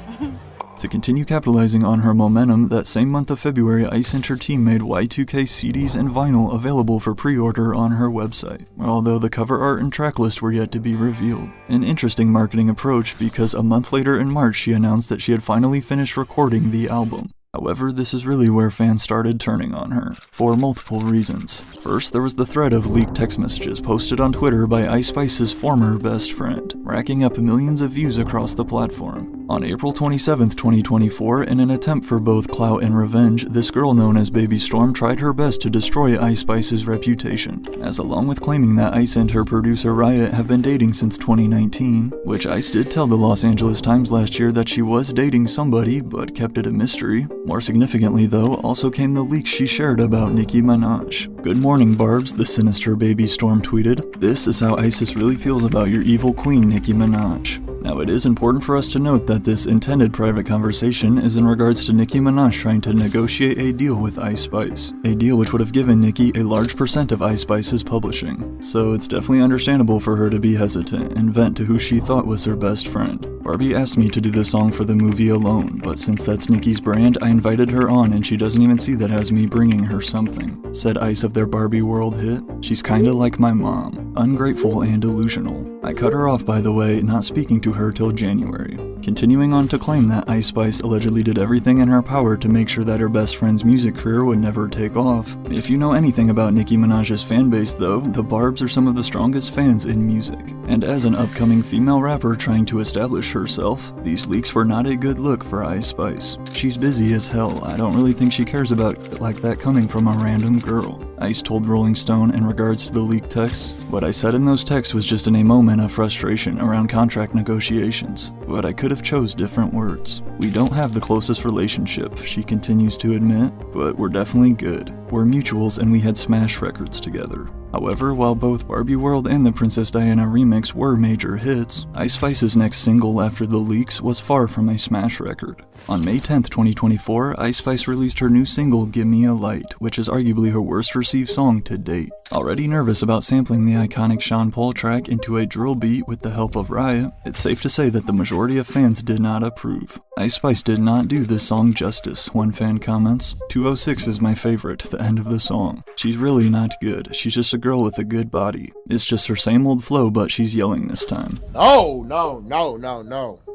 A: To continue capitalizing on her momentum, that same month of February, Ice and her team made Y2K CDs and vinyl available for pre-order on her website, although the cover art and track list were yet to be revealed. An interesting marketing approach because a month later in March she announced that she had finally finished recording the album. However, this is really where fans started turning on her, for multiple reasons. First, there was the thread of leaked text messages posted on Twitter by Ice Spice's former best friend, racking up millions of views across the platform. On April 27, 2024, in an attempt for both clout and revenge, this girl known as Baby Storm tried her best to destroy Ice Spice's reputation, as along with claiming that Ice and her producer Riot have been dating since 2019, which Ice did tell the Los Angeles Times last year that she was dating somebody, but kept it a mystery. More significantly though, also came the leaks she shared about Nicki Minaj. "Good morning, Barbs," the sinister Baby Storm tweeted. "This is how ISIS really feels about your evil queen, Nicki Minaj." Now, it is important for us to note that this intended private conversation is in regards to Nicki Minaj trying to negotiate a deal with Ice Spice, a deal which would have given Nicki a large percent of Ice Spice's publishing. So it's definitely understandable for her to be hesitant and vent to who she thought was her best friend. Barbie asked me to do the song for the movie alone, but since that's Nicki's brand, I invited her on and she doesn't even see that as me bringing her something. Said Ice of their Barbie World hit, "She's kinda like my mom, ungrateful and delusional." I cut her off, by the way, not speaking to her till January. Continuing on to claim that Ice Spice allegedly did everything in her power to make sure that her best friend's music career would never take off. If you know anything about Nicki Minaj's fanbase though, the Barbs are some of the strongest fans in music. And as an upcoming female rapper trying to establish herself, these leaks were not a good look for Ice Spice. She's busy as hell, I don't really think she cares about it like that coming from a random girl. Ice told Rolling Stone in regards to the leaked texts, "What I said in those texts was just in a moment of frustration around contract negotiations, but I could have chose different words. We don't have the closest relationship," she continues to admit, "but we're definitely good. We're mutuals and we had smash records together." However, while both Barbie World and the Princess Diana remix were major hits, Ice Spice's next single after the leaks was far from a smash record. On May 10th, 2024, Ice Spice released her new single, "Gimme a Light," which is arguably her worst received song to date. Already nervous about sampling the iconic Sean Paul track into a drill beat with the help of Riot, it's safe to say that the majority of fans did not approve. Ice Spice did not do this song justice, one fan comments. "206 is my favorite, the end of the song. She's really not good, she's just a girl with a good body. It's just her same old flow, but she's yelling this time."
V: No.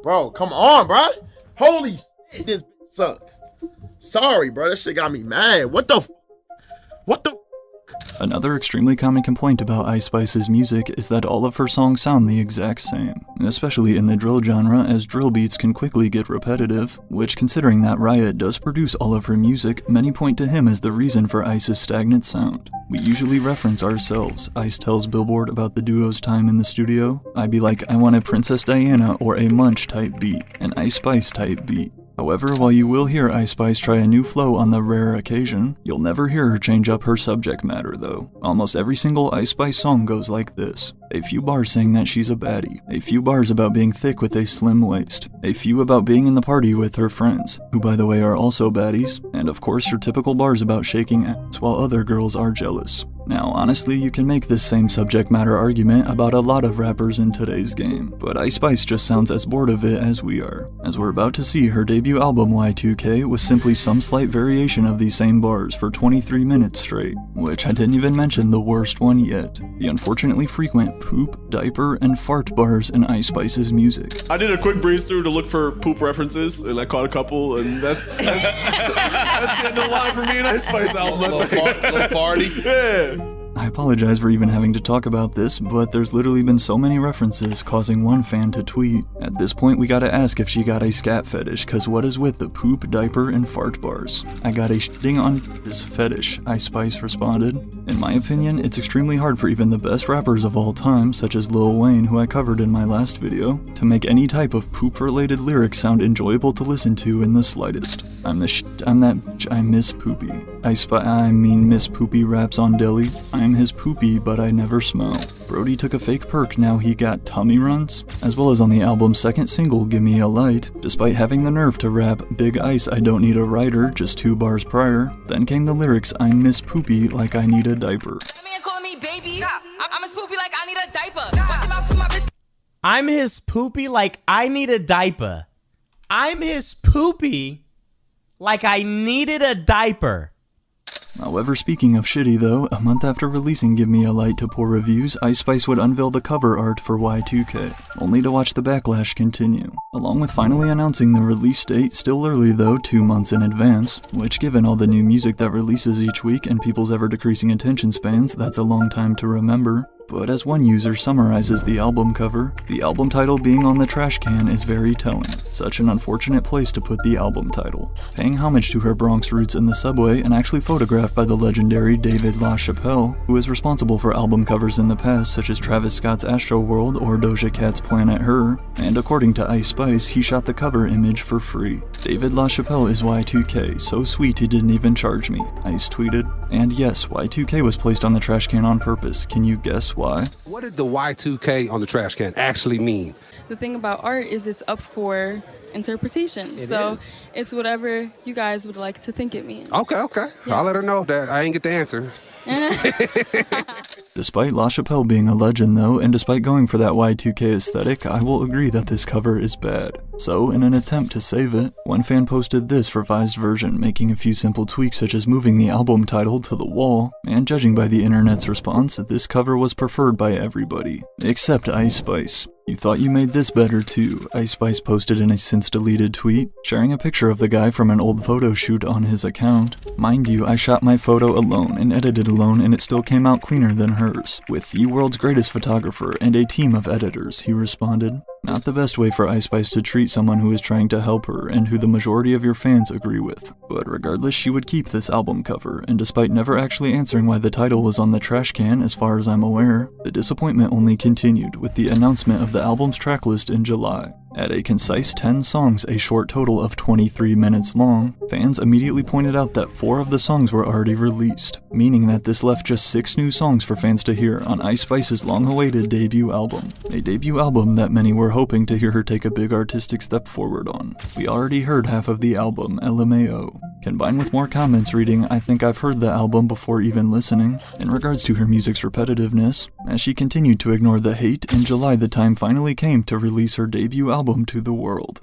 V: Bro, come on, bro. Holy shit, this sucks. Sorry, bro, this shit got me mad. What the
A: Another extremely common complaint about Ice Spice's music is that all of her songs sound the exact same, especially in the drill genre, as drill beats can quickly get repetitive, which, considering that Riot does produce all of her music, many point to him as the reason for Ice's stagnant sound. "We usually reference ourselves," Ice tells Billboard about the duo's time in the studio. "I'd be like, I want a Princess Diana or a Munch type beat, an Ice Spice type beat." However, while you will hear Ice Spice try a new flow on the rare occasion, you'll never hear her change up her subject matter though. Almost every single Ice Spice song goes like this. A few bars saying that she's a baddie, a few bars about being thick with a slim waist, a few about being in the party with her friends, who by the way are also baddies, and of course her typical bars about shaking ass while other girls are jealous. Now, honestly, you can make this same subject matter argument about a lot of rappers in today's game, but Ice Spice just sounds as bored of it as we are. As we're about to see, her debut album Y2K was simply some slight variation of these same bars for 23 minutes straight, which I didn't even mention the worst one yet, the unfortunately frequent poop, diaper, and fart bars in Ice Spice's music.
B: I did a quick breeze through to look for poop references, and I caught a couple, and that's the end of the line for me and Ice Spice album.
L: Little farty.
B: Yeah.
A: I apologize for even having to talk about this, but there's literally been so many references causing one fan to tweet. At this point, we gotta ask if she got a scat fetish, cause what is with the poop, diaper, and fart bars? "I got a shitting on this fetish," Ice Spice responded. In my opinion, it's extremely hard for even the best rappers of all time, such as Lil Wayne, who I covered in my last video, to make any type of poop-related lyrics sound enjoyable to listen to in the slightest. "I'm the shit, I'm that bitch, I miss Poopy. I mean Miss Poopy raps on Deli. I'm his poopy, but I never smell. Brody took a fake perk, now he got tummy runs," as well as on the album's second single, "Gimme a Light," despite having the nerve to rap "Big Ice, I don't need a writer" just 2 bars prior. Then came the lyrics, "I'm Miss Poopy like I need a diaper."
C: Call me baby. I'm his poopy like I need a diaper. Watch him out to my bitch. I'm his poopy like I need a diaper. I'm his poopy like I needed a diaper.
A: However, speaking of shitty though, a month after releasing Give Me a Light to poor reviews, Ice Spice would unveil the cover art for Y2K, only to watch the backlash continue, along with finally announcing the release date, still early though, 2 months in advance, which given all the new music that releases each week and people's ever-decreasing attention spans, that's a long time to remember. But as one user summarizes the album cover, the album title being on the trash can is very telling. Such an unfortunate place to put the album title. Paying homage to her Bronx roots in the subway and actually photographed by the legendary David LaChapelle, who is responsible for album covers in the past such as Travis Scott's Astroworld or Doja Cat's Planet Her, and according to Ice Spice, he shot the cover image for free. David LaChapelle is Y2K, so sweet he didn't even charge me, Ice tweeted. And yes, Y2K was placed on the trash can on purpose. Can you guess why?
L: What did the Y2K on the trash can actually mean?
Q: The thing about art is it's up for interpretation. It's whatever you guys would like to think it means.
L: Okay.
Q: Yeah.
L: I'll let her know that I ain't get the answer.
A: Despite LaChapelle being a legend though, and despite going for that Y2K aesthetic, I will agree that this cover is bad. So, in an attempt to save it, one fan posted this revised version, making a few simple tweaks such as moving the album title to the wall, and judging by the internet's response, this cover was preferred by everybody, except Ice Spice. You thought you made this better too, Ice Spice posted in a since-deleted tweet, sharing a picture of the guy from an old photo shoot on his account. Mind you, I shot my photo alone and edited alone and it still came out cleaner than hers. With the world's greatest photographer and a team of editors, he responded. Not the best way for Ice Spice to treat someone who is trying to help her and who the majority of your fans agree with. But regardless, she would keep this album cover, and despite never actually answering why the title was on the trash can as far as I'm aware, the disappointment only continued with the announcement of the album's tracklist in July. At a concise 10 songs, a short total of 23 minutes long, fans immediately pointed out that 4 of the songs were already released, meaning that this left just 6 new songs for fans to hear on Ice Spice's long-awaited debut album. A debut album that many were hoping to hear her take a big artistic step forward on. We already heard half of the album, LMAO. Combined with more comments reading, I think I've heard the album before even listening. In regards to her music's repetitiveness, as she continued to ignore the hate, in July the time finally came to release her debut album to the world.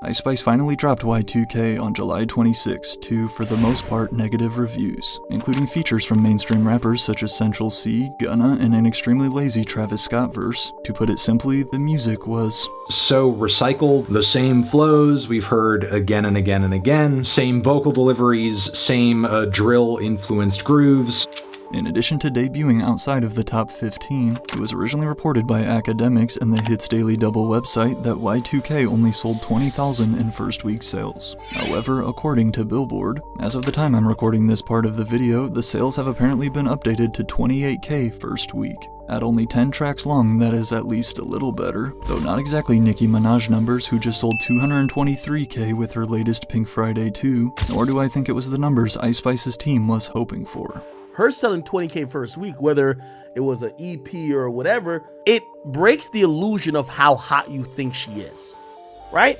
A: Ice Spice finally dropped Y2K on July 26 to, for the most part, negative reviews, including features from mainstream rappers such as Central C, Gunna, and an extremely lazy Travis Scott verse. To put it simply, the music was
N: so recycled, the same flows we've heard again and again and again, same vocal deliveries, same drill-influenced grooves.
A: In addition to debuting outside of the top 15, it was originally reported by academics and the Hits Daily Double website that Y2K only sold 20,000 in first week sales. However, according to Billboard, as of the time I'm recording this part of the video, the sales have apparently been updated to 28K first week. At only 10 tracks long, that is at least a little better, though not exactly Nicki Minaj numbers, who just sold 223K with her latest Pink Friday 2, nor do I think it was the numbers Ice Spice's team was hoping for.
E: Her selling 20K first week, whether it was an EP or whatever, it breaks the illusion of how hot you think she is, right?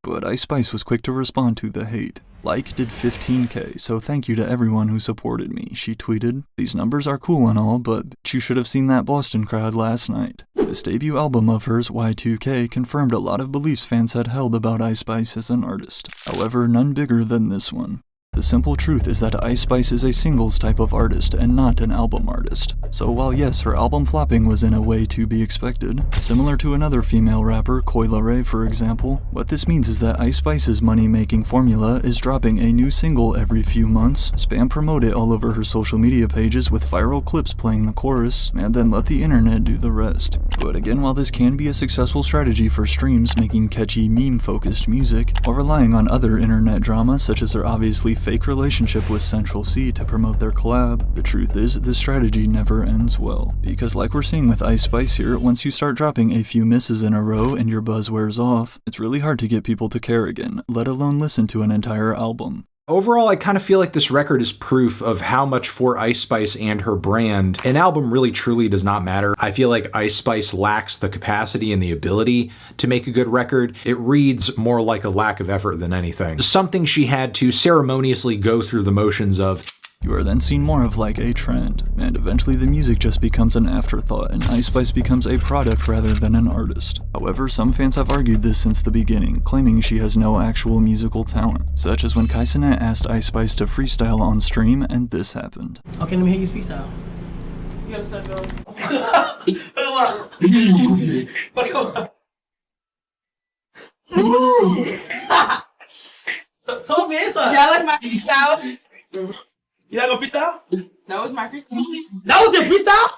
A: But Ice Spice was quick to respond to the hate. Like did 15K, so thank you to everyone who supported me, she tweeted. These numbers are cool and all, but you should have seen that Boston crowd last night. This debut album of hers, Y2K, confirmed a lot of beliefs fans had held about Ice Spice as an artist. However, none bigger than this one. The simple truth is that Ice Spice is a singles type of artist and not an album artist. So while yes, her album flopping was in a way to be expected, similar to another female rapper, Coi Leray for example, what this means is that Ice Spice's money-making formula is dropping a new single every few months, spam promote it all over her social media pages with viral clips playing the chorus, and then let the internet do the rest. But again, while this can be a successful strategy for streams making catchy meme-focused music, or relying on other internet drama such as her obviously fake relationship with Central C to promote their collab, the truth is this strategy never ends well. Because like we're seeing with Ice Spice here, once you start dropping a few misses in a row and your buzz wears off, it's really hard to get people to care again, let alone listen to an entire album.
N: Overall, I kind of feel like this record is proof of how much for Ice Spice and her brand, an album really truly does not matter. I feel like Ice Spice lacks the capacity and the ability to make a good record. It reads more like a lack of effort than anything. Something she had to ceremoniously go through the motions of.
A: You are then seen more of like a trend, and eventually the music just becomes an afterthought and Ice Spice becomes a product rather than an artist. However, some fans have argued this since the beginning, claiming she has no actual musical talent, such as when Kaisenet asked Ice Spice to freestyle on stream and this happened.
H: Okay, let me hear you freestyle.
T: You gotta start going.
H: Talk me inside.
T: Y'all like my freestyle?
H: You not gonna freestyle?
T: That was my freestyle.
H: That was your freestyle?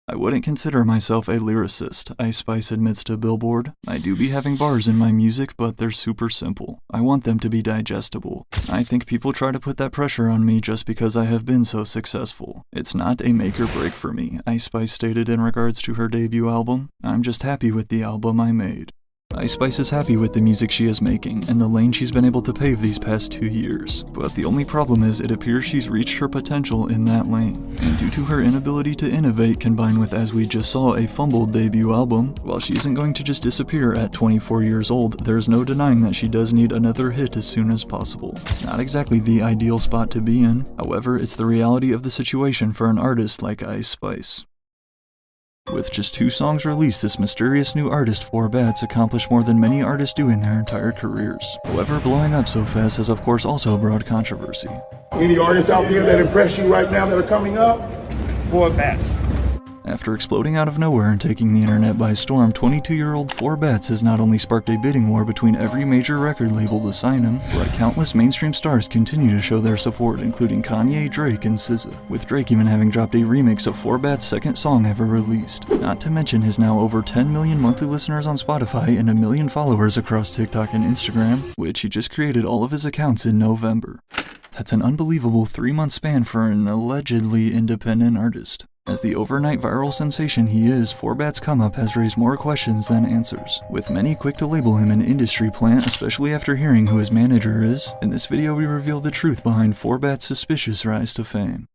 A: I wouldn't consider myself a lyricist, Ice Spice admits to Billboard. I do be having bars in my music, but they're super simple. I want them to be digestible. I think people try to put that pressure on me just because I have been so successful. It's not a make or break for me, Ice Spice stated in regards to her debut album. I'm just happy with the album I made. Ice Spice is happy with the music she is making and the lane she's been able to pave these past 2 years, but the only problem is it appears she's reached her potential in that lane, and due to her inability to innovate combined with, as we just saw, a fumbled debut album, while she isn't going to just disappear at 24 years old, there's no denying that she does need another hit as soon as possible. Not exactly the ideal spot to be in, however, it's the reality of the situation for an artist like Ice Spice. With just 2 songs released, this mysterious new artist 4Bats accomplished more than many artists do in their entire careers. However, blowing up so fast has of course also brought controversy.
G: Any artists out there that impress you right now that are coming up? 4Bats.
A: After exploding out of nowhere and taking the internet by storm, 22-year-old 4Bats has not only sparked a bidding war between every major record label to sign him, but countless mainstream stars continue to show their support, including Kanye, Drake, and Zzz, with Drake even having dropped a remix of 4Bats' second song ever released. Not to mention his now over 10 million monthly listeners on Spotify and 1 million followers across TikTok and Instagram, which he just created all of his accounts in November. That's an unbelievable 3-month span for an allegedly independent artist. As the overnight viral sensation he is, 4Bats' come-up has raised more questions than answers, with many quick to label him an industry plant, especially after hearing who his manager is. In this video we reveal the truth behind 4Bats' suspicious rise to fame.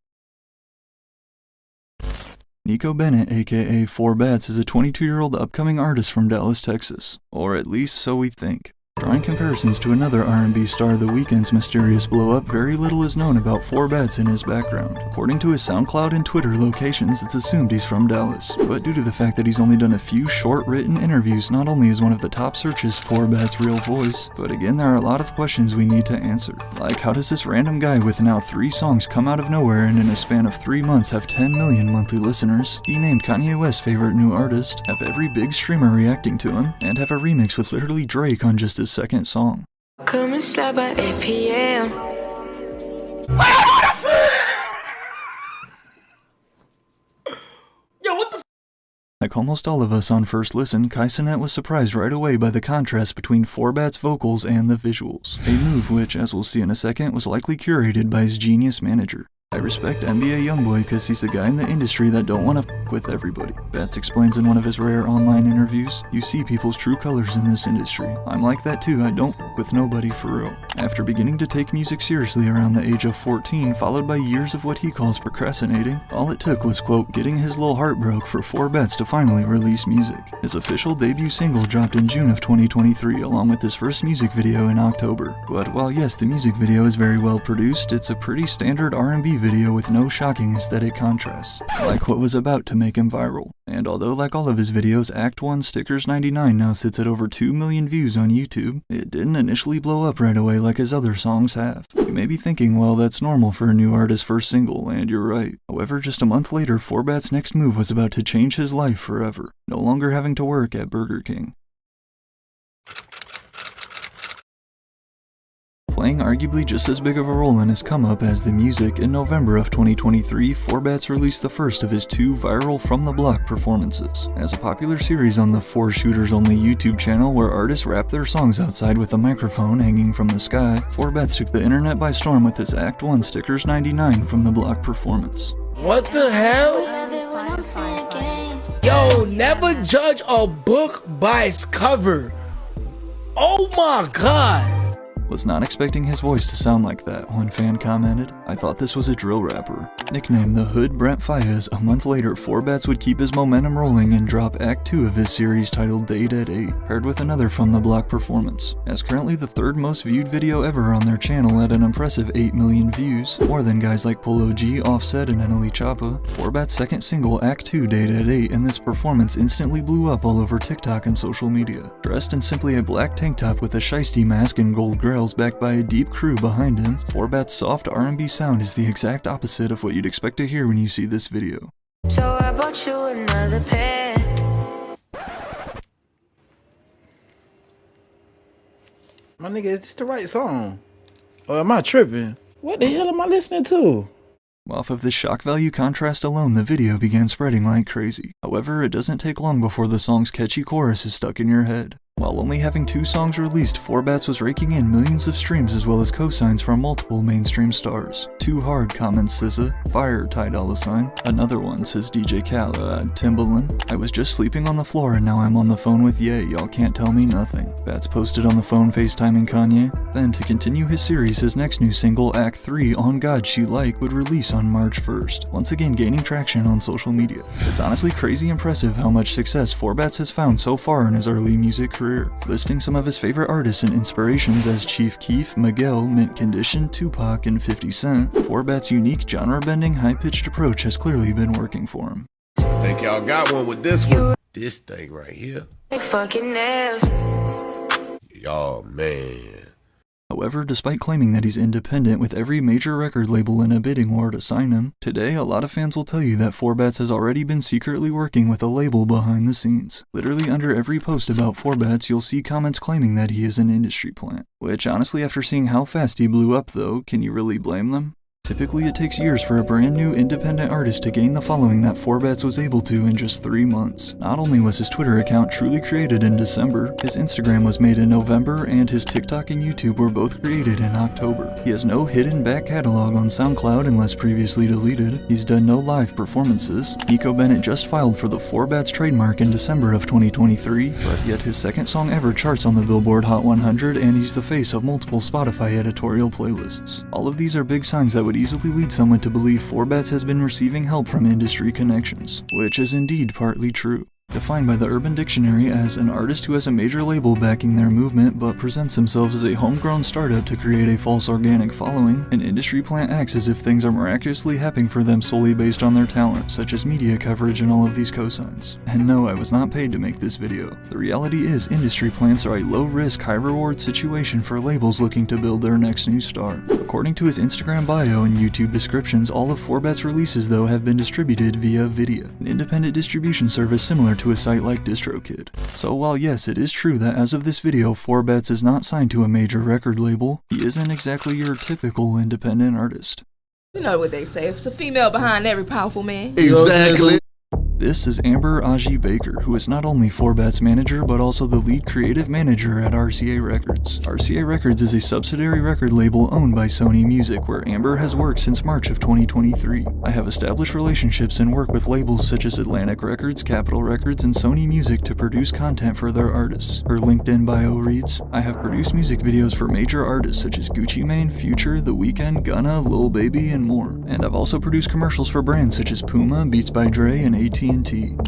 A: Nico Bennett, aka 4Bats, is a 22-year-old upcoming artist from Dallas, Texas. Or at least so we think. Drawing comparisons to another R&B star, The Weeknd's mysterious blow-up, very little is known about 4Bats and his background. According to his SoundCloud and Twitter locations, it's assumed he's from Dallas. But due to the fact that he's only done a few short written interviews, not only is one of the top searches 4Bats' real voice, but again there are a lot of questions we need to answer. Like, how does this random guy with now 3 songs come out of nowhere and in a span of 3 months have 10 million monthly listeners, be named Kanye West's favorite new artist, have every big streamer reacting to him, and have a remix with literally Drake on just his second song?
J: Come and slap by 8 p.m.
H: Yo, what the f?
A: Like almost all of us on first listen, Kai Cenat was surprised right away by the contrast between 4Bats' vocals and the visuals. A move which, as we'll see in a second, was likely curated by his genius manager. I respect NBA Youngboy because he's a guy in the industry that don't want to f with everybody. Bats explains in one of his rare online interviews, you see people's true colors in this industry. I'm like that too, I don't f with nobody for real. After beginning to take music seriously around the age of 14, followed by years of what he calls procrastinating, all it took was, quote, getting his little heart broke for 4Bats to finally release music. His official debut single dropped in June of 2023, along with his first music video in October. But while yes, the music video is very well produced, it's a pretty standard R&B video with no shocking aesthetic contrasts, like what was about to make him viral. And although like all of his videos, Act 1 Stickers 99 now sits at over 2 million views on YouTube, it didn't initially blow up right away like his other songs have. You may be thinking, well, that's normal for a new artist's first single, and you're right. However, just a month later, 4Bats' next move was about to change his life forever, no longer having to work at Burger King. Playing arguably just as big of a role in his come-up as the music, in November of 2023, 4Bats released the first of his 2 viral From the Block performances. As a popular series on the 4 Shooters Only YouTube channel where artists rap their songs outside with a microphone hanging from the sky, 4Bats took the internet by storm with his Act 1 Stickers 99 From the Block performance.
H: What the hell? Yo, never judge a book by its cover. Oh my god.
A: Was not expecting his voice to sound like that, one fan commented. I thought this was a drill rapper. Nicknamed the Hood Brent Faiyaz, a month later 4Bats would keep his momentum rolling and drop Act 2 of his series titled Date at 8, paired with another From the Block performance. As currently the 3rd most viewed video ever on their channel at an impressive 8 million views, more than guys like Polo G, Offset, and Eneli Chapa, 4Bats' second single Act 2 Date at 8 and this performance instantly blew up all over TikTok and social media. Dressed in simply a black tank top with a shiesty mask and gold grills backed by a deep crew behind him, 4Bats' soft R&B sound is the exact opposite of what you'd expect to hear when you see this video.
J: So I bought you another pair.
H: My nigga, is this the right song? Or am I tripping? What the hell am I listening to?
A: Off of this shock value contrast alone, the video began spreading like crazy. However, it doesn't take long before the song's catchy chorus is stuck in your head. While only having 2 songs released, 4Bats was raking in millions of streams as well as cosigns from multiple mainstream stars. 2 too hard, comments Zzz. Fire, Tyla. Another one, says DJ Khaled, Timbaland. I was just sleeping on the floor and now I'm on the phone with Ye, y'all can't tell me nothing. Bats posted on the phone FaceTiming Kanye. Then to continue his series, his next new single, Act 3, On God She Like, would release on March 1st, once again gaining traction on social media. It's honestly crazy impressive how much success 4Bats has found so far in his early music career, listing some of his favorite artists and inspirations as Chief Keef, Miguel, Mint Condition, Tupac, and 50 Cent. 4Bats' unique genre-bending, high-pitched approach has clearly been working for him.
L: Think y'all got one with this one? This thing right here.
J: Fucking nails.
L: Y'all, man.
A: However, despite claiming that he's independent with every major record label in a bidding war to sign him, today a lot of fans will tell you that 4Bats has already been secretly working with a label behind the scenes. Literally under every post about 4Bats, you'll see comments claiming that he is an industry plant. Which honestly, after seeing how fast he blew up though, can you really blame them? Typically, it takes years for a brand new independent artist to gain the following that 4Bats was able to in just 3 months. Not only was his Twitter account truly created in December, his Instagram was made in November, and his TikTok and YouTube were both created in October. He has no hidden back catalog on SoundCloud unless previously deleted. He's done no live performances. Nico Bennett just filed for the 4Bats trademark in December of 2023, but yet his second song ever charts on the Billboard Hot 100, and he's the face of multiple Spotify editorial playlists. All of these are big signs that would easily lead someone to believe 4Bats has been receiving help from industry connections, which is indeed partly true. Defined by the Urban Dictionary as an artist who has a major label backing their movement but presents themselves as a homegrown startup to create a false organic following, an industry plant acts as if things are miraculously happening for them solely based on their talent, such as media coverage and all of these cosigns. And no, I was not paid to make this video. The reality is, industry plants are a low-risk, high-reward situation for labels looking to build their next new star. According to his Instagram bio and YouTube descriptions, all of 4Bats' releases though have been distributed via Vidya, an independent distribution service similar to a site like DistroKid. So while yes, it is true that as of this video, 4Bats is not signed to a major record label, he isn't exactly your typical independent artist.
O: You know what they say, it's a female behind every powerful man.
L: Exactly.
A: This is Amber Aji Baker, who is not only 4Bats' manager, but also the lead creative manager at RCA Records. RCA Records is a subsidiary record label owned by Sony Music, where Amber has worked since March of 2023. I have established relationships and work with labels such as Atlantic Records, Capitol Records, and Sony Music to produce content for their artists. Her LinkedIn bio reads, I have produced music videos for major artists such as Gucci Mane, Future, The Weeknd, Gunna, Lil Baby, and more. And I've also produced commercials for brands such as Puma, Beats by Dre, and AT&T.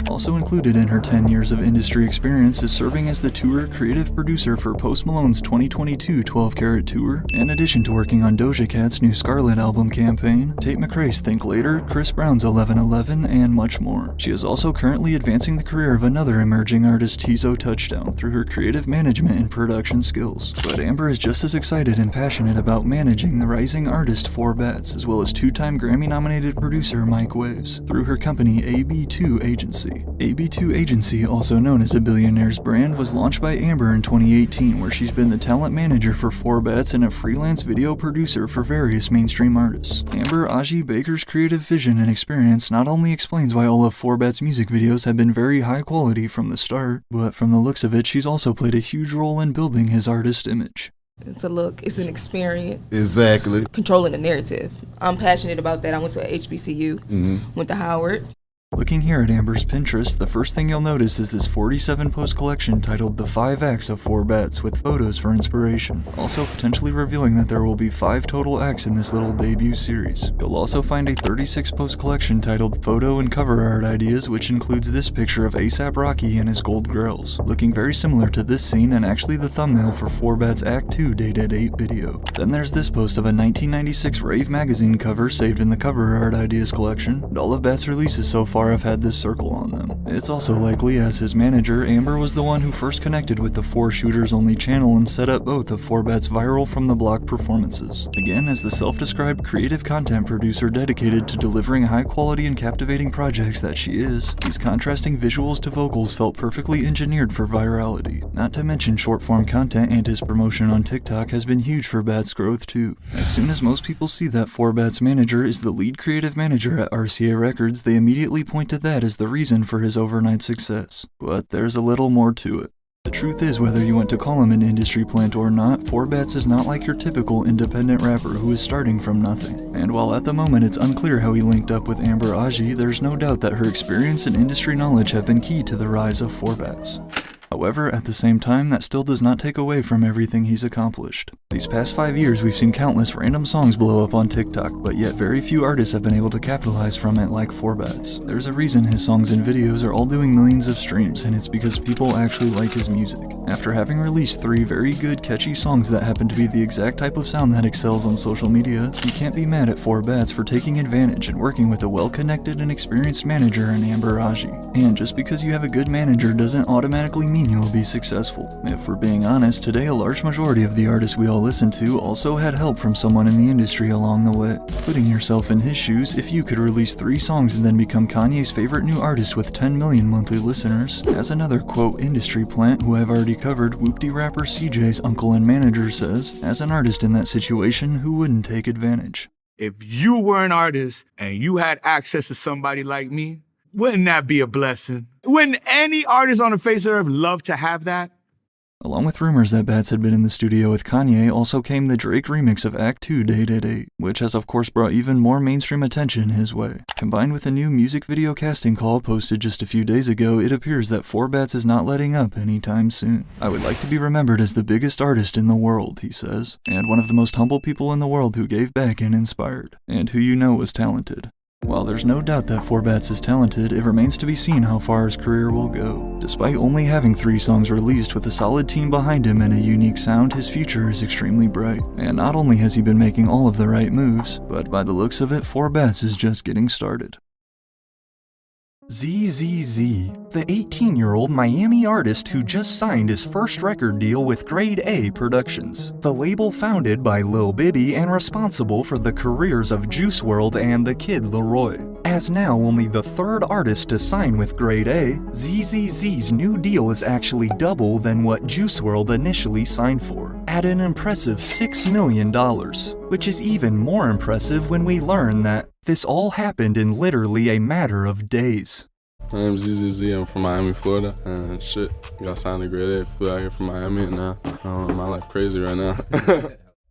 A: Also included in her 10 years of industry experience is serving as the tour creative producer for Post Malone's 2022 12 Carat Tour, in addition to working on Doja Cat's new Scarlet album campaign, Tate McRae's Think Later, Chris Brown's 1111, and much more. She is also currently advancing the career of another emerging artist, Tizo Touchdown, through her creative management and production skills. But Amber is just as excited and passionate about managing the rising artist 4Bats, as well as two-time Grammy-nominated producer Mike Waves, through her company AB2 Agency. AB2 Agency, also known as a Billionaire's brand, was launched by Amber in 2018, where she's been the talent manager for 4Bats and a freelance video producer for various mainstream artists. Amber Aji Baker's creative vision and experience not only explains why all of 4Bats' music videos have been very high quality from the start, but from the looks of it, she's also played a huge role in building his artist image.
O: It's a look, it's an experience.
L: Exactly.
O: Controlling the narrative. I'm passionate about that. I went to HBCU, went to Howard.
A: Looking here at Amber's Pinterest, the first thing you'll notice is this 47-post collection titled The 5 Acts of 4Bats with photos for inspiration, also potentially revealing that there will be 5 total acts in this little debut series. You'll also find a 36-post collection titled Photo and Cover Art Ideas, which includes this picture of A$AP Rocky and his gold grills, looking very similar to this scene and actually the thumbnail for 4Bats Act 2 Dated 8 video. Then there's this post of a 1996 Rave magazine cover saved in the Cover Art Ideas collection, and all of Bats' releases so far have had this circle on them. It's also likely, as his manager, Amber was the one who first connected with the 4 Shooters Only channel and set up both of 4Bats' viral From the Block performances. Again, as the self-described creative content producer dedicated to delivering high-quality and captivating projects that she is, these contrasting visuals to vocals felt perfectly engineered for virality. Not to mention short-form content and his promotion on TikTok has been huge for Bats' growth too. As soon as most people see that 4Bats' manager is the lead creative manager at RCA Records, they immediately point to that as the reason for his overnight success. But there's a little more to it. The truth is, whether you want to call him an industry plant or not, 4Bats is not like your typical independent rapper who is starting from nothing. And while at the moment it's unclear how he linked up with Amber Aji, there's no doubt that her experience and industry knowledge have been key to the rise of 4Bats. However, at the same time, that still does not take away from everything he's accomplished. These past 5 years, we've seen countless random songs blow up on TikTok, but yet very few artists have been able to capitalize from it like 4Bats. There's a reason his songs and videos are all doing millions of streams, and it's because people actually like his music. After having released 3 very good, catchy songs that happen to be the exact type of sound that excels on social media, you can't be mad at 4Bats for taking advantage and working with a well-connected and experienced manager in Amber Aji. And just because you have a good manager doesn't automatically mean you will be successful. If we're being honest, today a large majority of the artists we all listen to also had help from someone in the industry along the way. Putting yourself in his shoes, if you could release 3 songs and then become Kanye's favorite new artist with 10 million monthly listeners, as another quote industry plant who I've already covered, whoopty rapper CJ's uncle and manager says, as an artist in that situation, who wouldn't take advantage?
P: If you were an artist and you had access to somebody like me, wouldn't that be a blessing? Wouldn't any artist on the face of the earth love to have that?
A: Along with rumors that Bats had been in the studio with Kanye, also came the Drake remix of Act 2 888, which has of course brought even more mainstream attention his way. Combined with a new music video casting call posted just a few days ago, it appears that 4Bats is not letting up anytime soon. I would like to be remembered as the biggest artist in the world, he says, and one of the most humble people in the world who gave back and inspired, and who you know was talented. While there's no doubt that 4Bats is talented, it remains to be seen how far his career will go. Despite only having 3 songs released with a solid team behind him and a unique sound, his future is extremely bright. And not only has he been making all of the right moves, but by the looks of it, 4Bats is just getting started. Zzz, the 18-year-old Miami artist who just signed his first record deal with Grade A Productions, the label founded by Lil Bibby and responsible for the careers of Juice WRLD and the Kid Laroi. As now only the 3rd artist to sign with Grade A, Zzz's new deal is actually double than what Juice WRLD initially signed for, at an impressive $6 million, which is even more impressive when we learn that this all happened in literally a matter of days.
R: My name's Zzz. I'm from Miami, Florida, and got signed to Grade A, flew out here from Miami, and now my life crazy right now.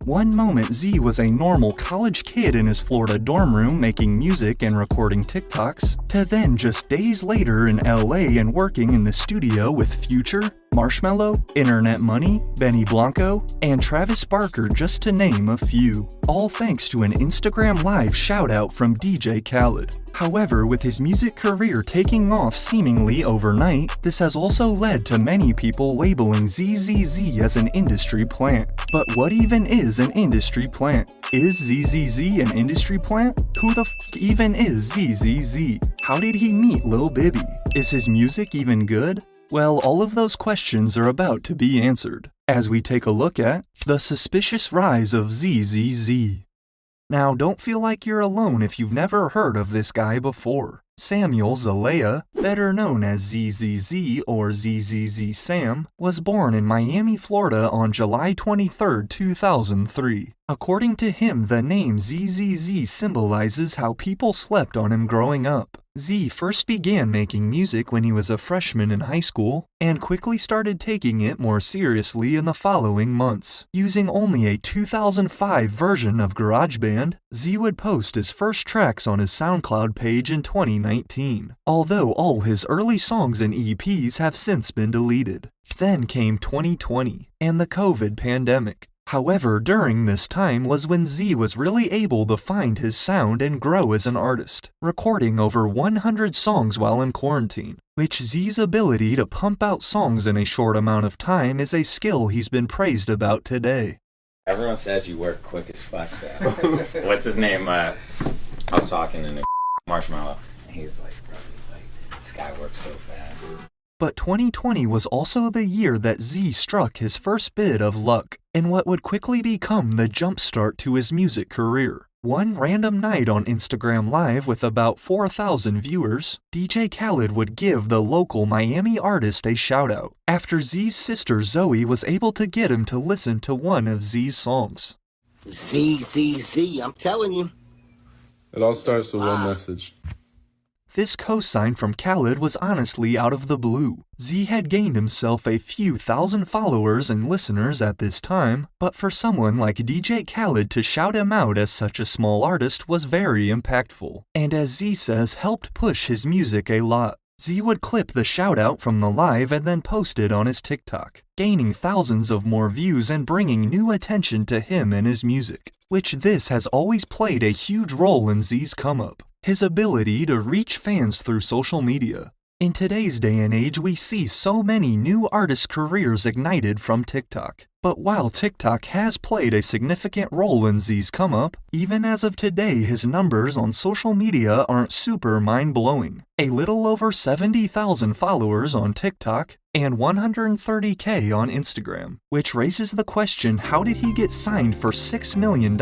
A: One moment Z was a normal college kid in his Florida dorm room making music and recording TikToks, to then just days later in LA and working in the studio with Future, Marshmello, Internet Money, Benny Blanco, and Travis Barker, just to name a few. All thanks to an Instagram Live shoutout from DJ Khaled. However, with his music career taking off seemingly overnight, this has also led to many people labeling Zzz as an industry plant. But what even is an industry plant? Is Zzz an industry plant? Who the f even is Zzz? How did he meet Lil Bibby? Is his music even good? Well, all of those questions are about to be answered, as we take a look at the suspicious rise of Zzz. Now, don't feel like you're alone if you've never heard of this guy before. Samuel Zalea, better known as Zzz or Zzz Sam, was born in Miami, Florida on July 23, 2003. According to him, the name Zzz symbolizes how people slept on him growing up. Z first began making music when he was a freshman in high school, and quickly started taking it more seriously in the following months. Using only a 2005 version of GarageBand, Z would post his first tracks on his SoundCloud page in 2019, although all his early songs and EPs have since been deleted. Then came 2020, and the COVID pandemic. However, during this time was when Z was really able to find his sound and grow as an artist, recording over 100 songs while in quarantine, which Z's ability to pump out songs in a short amount of time is a skill he's been praised about today.
S: Everyone says you work quick as fuck, though. What's his name? I was talking to Marshmello, and he's like, this guy works so fast.
A: But 2020 was also the year that Z struck his first bit of luck, in what would quickly become the jumpstart to his music career. One random night on Instagram Live with about 4,000 viewers, DJ Khaled would give the local Miami artist a shoutout, after Z's sister Zoe was able to get him to listen to one of Z's songs.
X: Zzz, I'm telling you.
R: It all starts with one message.
A: This cosign from Khaled was honestly out of the blue. Zzz had gained himself a few thousand followers and listeners at this time, but for someone like DJ Khaled to shout him out as such a small artist was very impactful, and as Zzz says, helped push his music a lot. Zzz would clip the shout out from the live and then post it on his TikTok, gaining thousands of more views and bringing new attention to him and his music, which this has always played a huge role in Zzz's come up. His ability to reach fans through social media. In today's day and age, we see so many new artists' careers ignited from TikTok. But while TikTok has played a significant role in Zzz's come up, even as of today, his numbers on social media aren't super mind-blowing. A little over 70,000 followers on TikTok and 130K on Instagram, which raises the question, how did he get signed for $6 million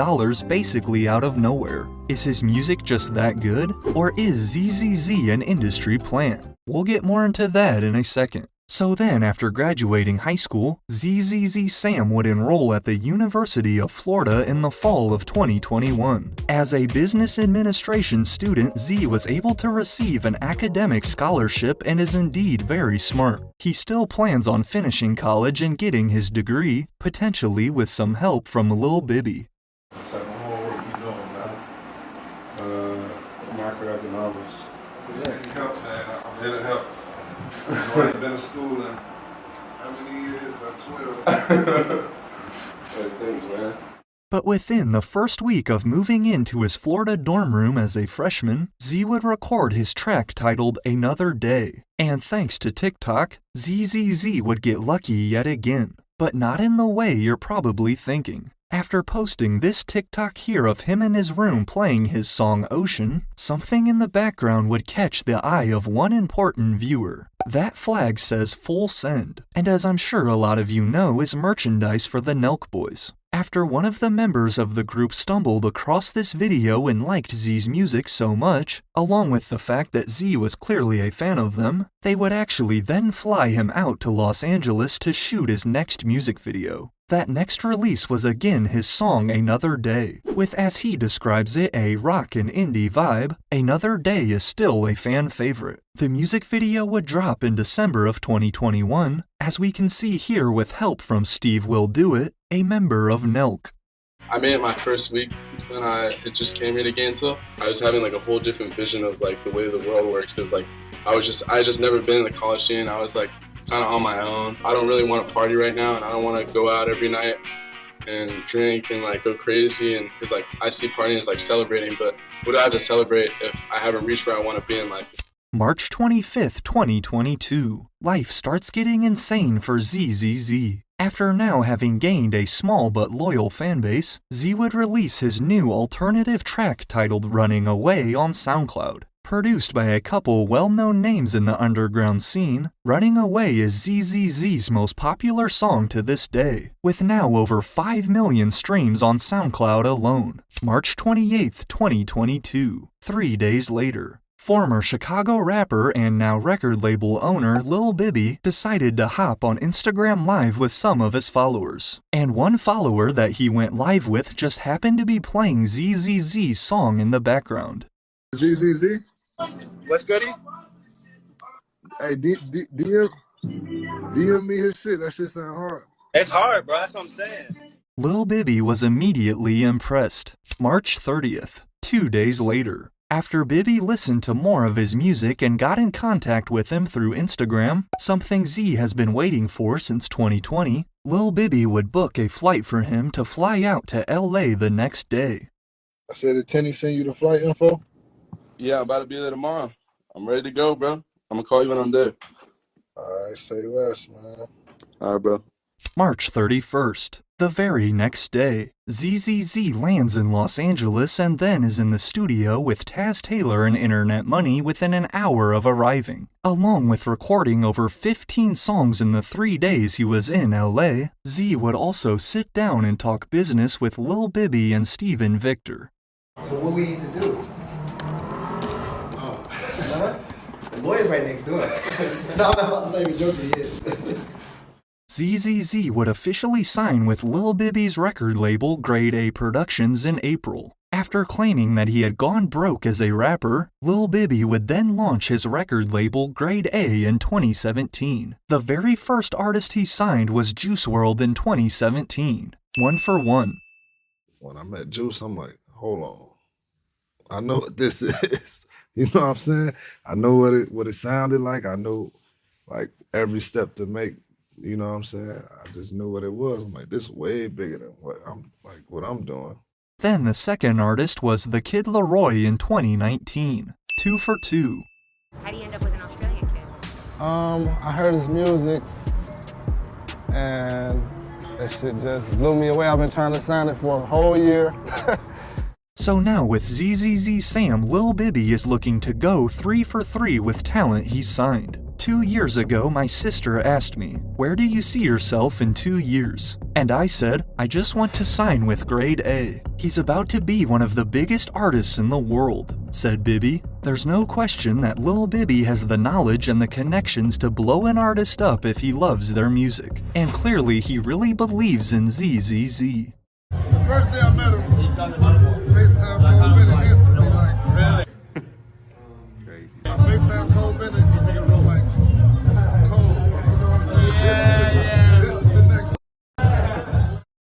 A: basically out of nowhere? Is his music just that good? Or is Zzz an industry plant? We'll get more into that in a second. So then, after graduating high school, Zzz Sam would enroll at the University of Florida in the fall of 2021. As a business administration student, Zzz was able to receive an academic scholarship and is indeed very smart. He still plans on finishing college and getting his degree, potentially with some help from Lil Bibby.
D: What type of homework you doing, man? Macroeconomics. Yeah, it can help, man. I'm here to help. I ain't been to school in how many years? About 12. Thanks, man.
A: But within the first week of moving into his Florida dorm room as a freshman, Zzz would record his track titled Another Day. And thanks to TikTok, Zzz would get lucky yet again. But not in the way you're probably thinking. After posting this TikTok here of him in his room playing his song Ocean, something in the background would catch the eye of one important viewer. That flag says Full Send, and as I'm sure a lot of you know, is merchandise for the Nelk Boys. After one of the members of the group stumbled across this video and liked Zzz's music so much, along with the fact that Zzz was clearly a fan of them, they would actually then fly him out to Los Angeles to shoot his next music video. That next release was again his song Another Day, with, as he describes it, a rock and indie vibe. Another Day is still a fan favorite. The music video would drop in December of 2021, as we can see here with help from Steve Will Do It, a member of Nelk.
R: I made it my first week when I just came here to Gainesville. I was having like a whole different vision of like the way the world works, because like I just never been in the college scene. I was like kind of on my own. I don't really want to party right now, and I don't want to go out every night and drink and like go crazy, and because like I see partying as like celebrating, but what do I have to celebrate if I haven't reached where I want to be in life?
A: March 25th, 2022. Life starts getting insane for Zzz. After now having gained a small but loyal fanbase, Zzz would release his new alternative track titled Running Away on SoundCloud. Produced by a couple well-known names in the underground scene, Running Away is Zzz's most popular song to this day, with now over 5 million streams on SoundCloud alone. March 28th, 2022, 3 days later. Former Chicago rapper and now record label owner Lil Bibby decided to hop on Instagram Live with some of his followers. And one follower that he went live with just happened to be playing Zzz's song in the background.
D: Zzz?
I: What's goody?
D: Hey, DM me his shit. That shit sound hard.
I: It's hard, bro. That's what I'm saying.
A: Lil Bibby was immediately impressed. March 30th, 2 days later. After Bibby listened to more of his music and got in contact with him through Instagram, something Zzz has been waiting for since 2020, Lil Bibby would book a flight for him to fly out to LA the next day.
D: I said, did Tenny send you the flight info?
R: Yeah, I'm about to be there tomorrow. I'm ready to go, bro. I'm gonna call you when I'm there.
D: Alright, say less, man.
R: Alright, bro.
A: March 31st. The very next day, Zzz lands in Los Angeles and then is in the studio with Taz Taylor and Internet Money within an hour of arriving. Along with recording over 15 songs in the 3 days he was in LA, Zzz would also sit down and talk business with Lil Bibby and Steven Victor.
U: So what we need to do? The lawyer's right next door. No, I'm not even joking yet.
A: Zzz would officially sign with Lil Bibby's record label Grade A Productions in April. After claiming that he had gone broke as a rapper, Lil Bibby would then launch his record label Grade A in 2017. The very first artist he signed was Juice WRLD in 2017. 1 for 1.
D: When I met Juice, I'm like, hold on. I know what this is. You know what I'm saying? I know what it sounded like. I know like every step to make. You know what I'm saying? I just knew what it was. I'm like, this is way bigger than what I'm doing.
A: Then the second artist was the Kid Laroi in 2019. 2 for 2.
F: How do you end up with an Australian kid?
U: I heard his music, and that shit just blew me away. I've been trying to sign it for a whole year.
A: So now with Zzz Sam, Lil Bibby is looking to go 3 for 3 with talent he's signed. 2 years ago, my sister asked me, where do you see yourself in 2 years? And I said, I just want to sign with Grade A. He's about to be one of the biggest artists in the world, said Bibby. There's no question that Lil Bibby has the knowledge and the connections to blow an artist up if he loves their music. And clearly he really believes in Zzz.
D: The first day I met him, FaceTime Cole Bennett instantly, like, really? Crazy. I FaceTime Cole Bennett, like, Cole, you know what I'm saying? This is the next.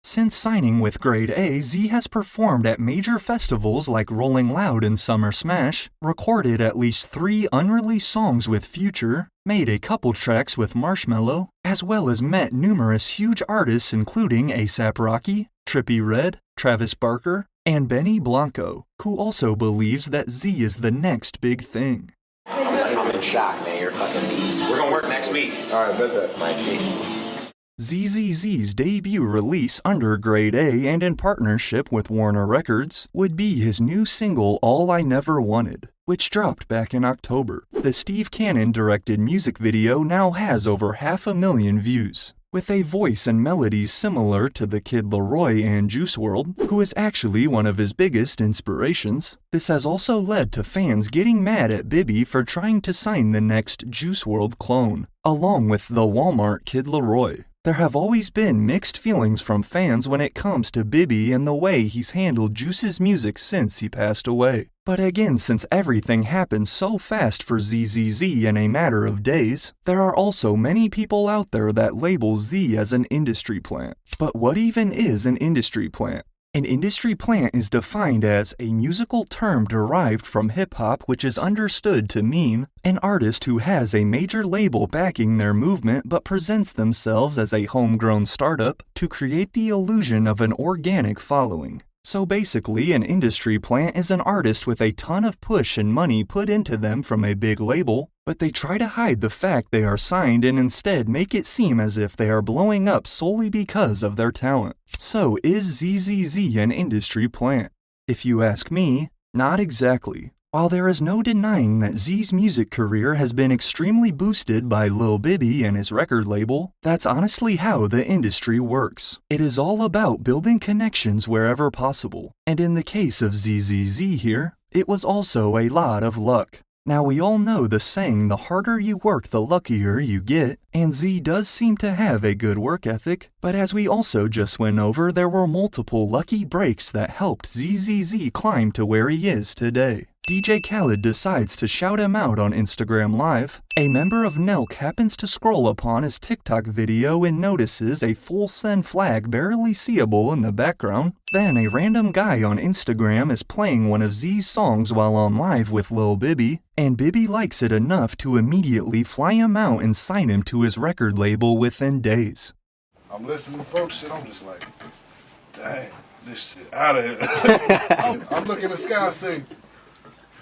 A: Since signing with Grade A, Z has performed at major festivals like Rolling Loud and Summer Smash, recorded at least 3 unreleased songs with Future, made a couple tracks with Marshmello, as well as met numerous huge artists including A$AP Rocky, Trippie Redd, Travis Barker, and Benny Blanco, who also believes that Z is the next big thing.
S: I'm in shock, man. You're fucking beast. We're gonna work next week. All right, bet that. My G.
A: Zzz's debut release under Grade A and in partnership with Warner Records would be his new single All I Never Wanted, which dropped back in October. The Steve Cannon-directed music video now has over 500,000 views, with a voice and melodies similar to the Kid Laroi and Juice WRLD, who is actually one of his biggest inspirations. This has also led to fans getting mad at Bibby for trying to sign the next Juice WRLD clone, along with the Walmart Kid Laroi. There have always been mixed feelings from fans when it comes to Bibby and the way he's handled Juice's music since he passed away. But again, since everything happened so fast for Zzz in a matter of days, there are also many people out there that label Z as an industry plant. But what even is an industry plant? An industry plant is defined as a musical term derived from hip-hop which is understood to mean an artist who has a major label backing their movement but presents themselves as a homegrown startup to create the illusion of an organic following. So basically, an industry plant is an artist with a ton of push and money put into them from a big label, but they try to hide the fact they are signed and instead make it seem as if they are blowing up solely because of their talent. So is Zzz an industry plant? If you ask me, not exactly. While there is no denying that Z's music career has been extremely boosted by Lil Bibby and his record label, that's honestly how the industry works. It is all about building connections wherever possible, and in the case of Zzz here, it was also a lot of luck. Now we all know the saying, the harder you work the luckier you get, and Z does seem to have a good work ethic, but as we also just went over, there were multiple lucky breaks that helped Zzz climb to where he is today. DJ Khaled decides to shout him out on Instagram Live. A member of Nelk happens to scroll upon his TikTok video and notices a full send flag barely seeable in the background. Then a random guy on Instagram is playing one of Z's songs while on live with Lil Bibby, and Bibby likes it enough to immediately fly him out and sign him to his record label within days.
D: I'm listening to folks shit, I'm just like, dang, this shit out of here. I'm looking at the sky and say,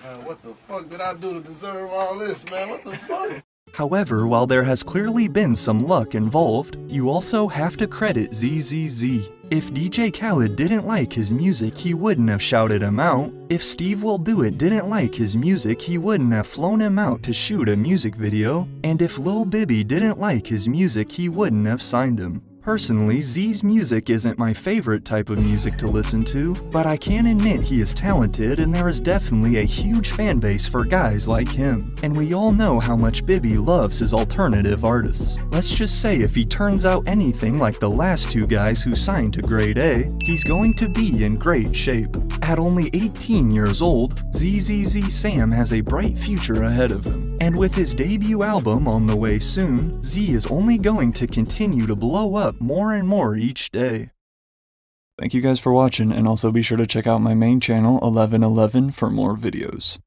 D: man, what the fuck did I do to deserve all this, man? What the fuck?
A: However, while there has clearly been some luck involved, you also have to credit Zzz. If DJ Khaled didn't like his music, he wouldn't have shouted him out. If Steve Will Do It didn't like his music, he wouldn't have flown him out to shoot a music video. And if Lil Bibby didn't like his music, he wouldn't have signed him. Personally, Z's music isn't my favorite type of music to listen to, but I can admit he is talented and there is definitely a huge fan base for guys like him. And we all know how much Bibby loves his alternative artists. Let's just say if he turns out anything like the last 2 guys who signed to Grade A, he's going to be in great shape. At only 18 years old, Zzz Sam has a bright future ahead of him. And with his debut album on the way soon, Z is only going to continue to blow up more and more each day. Thank you guys for watching, and also be sure to check out my main channel, 1111, for more videos.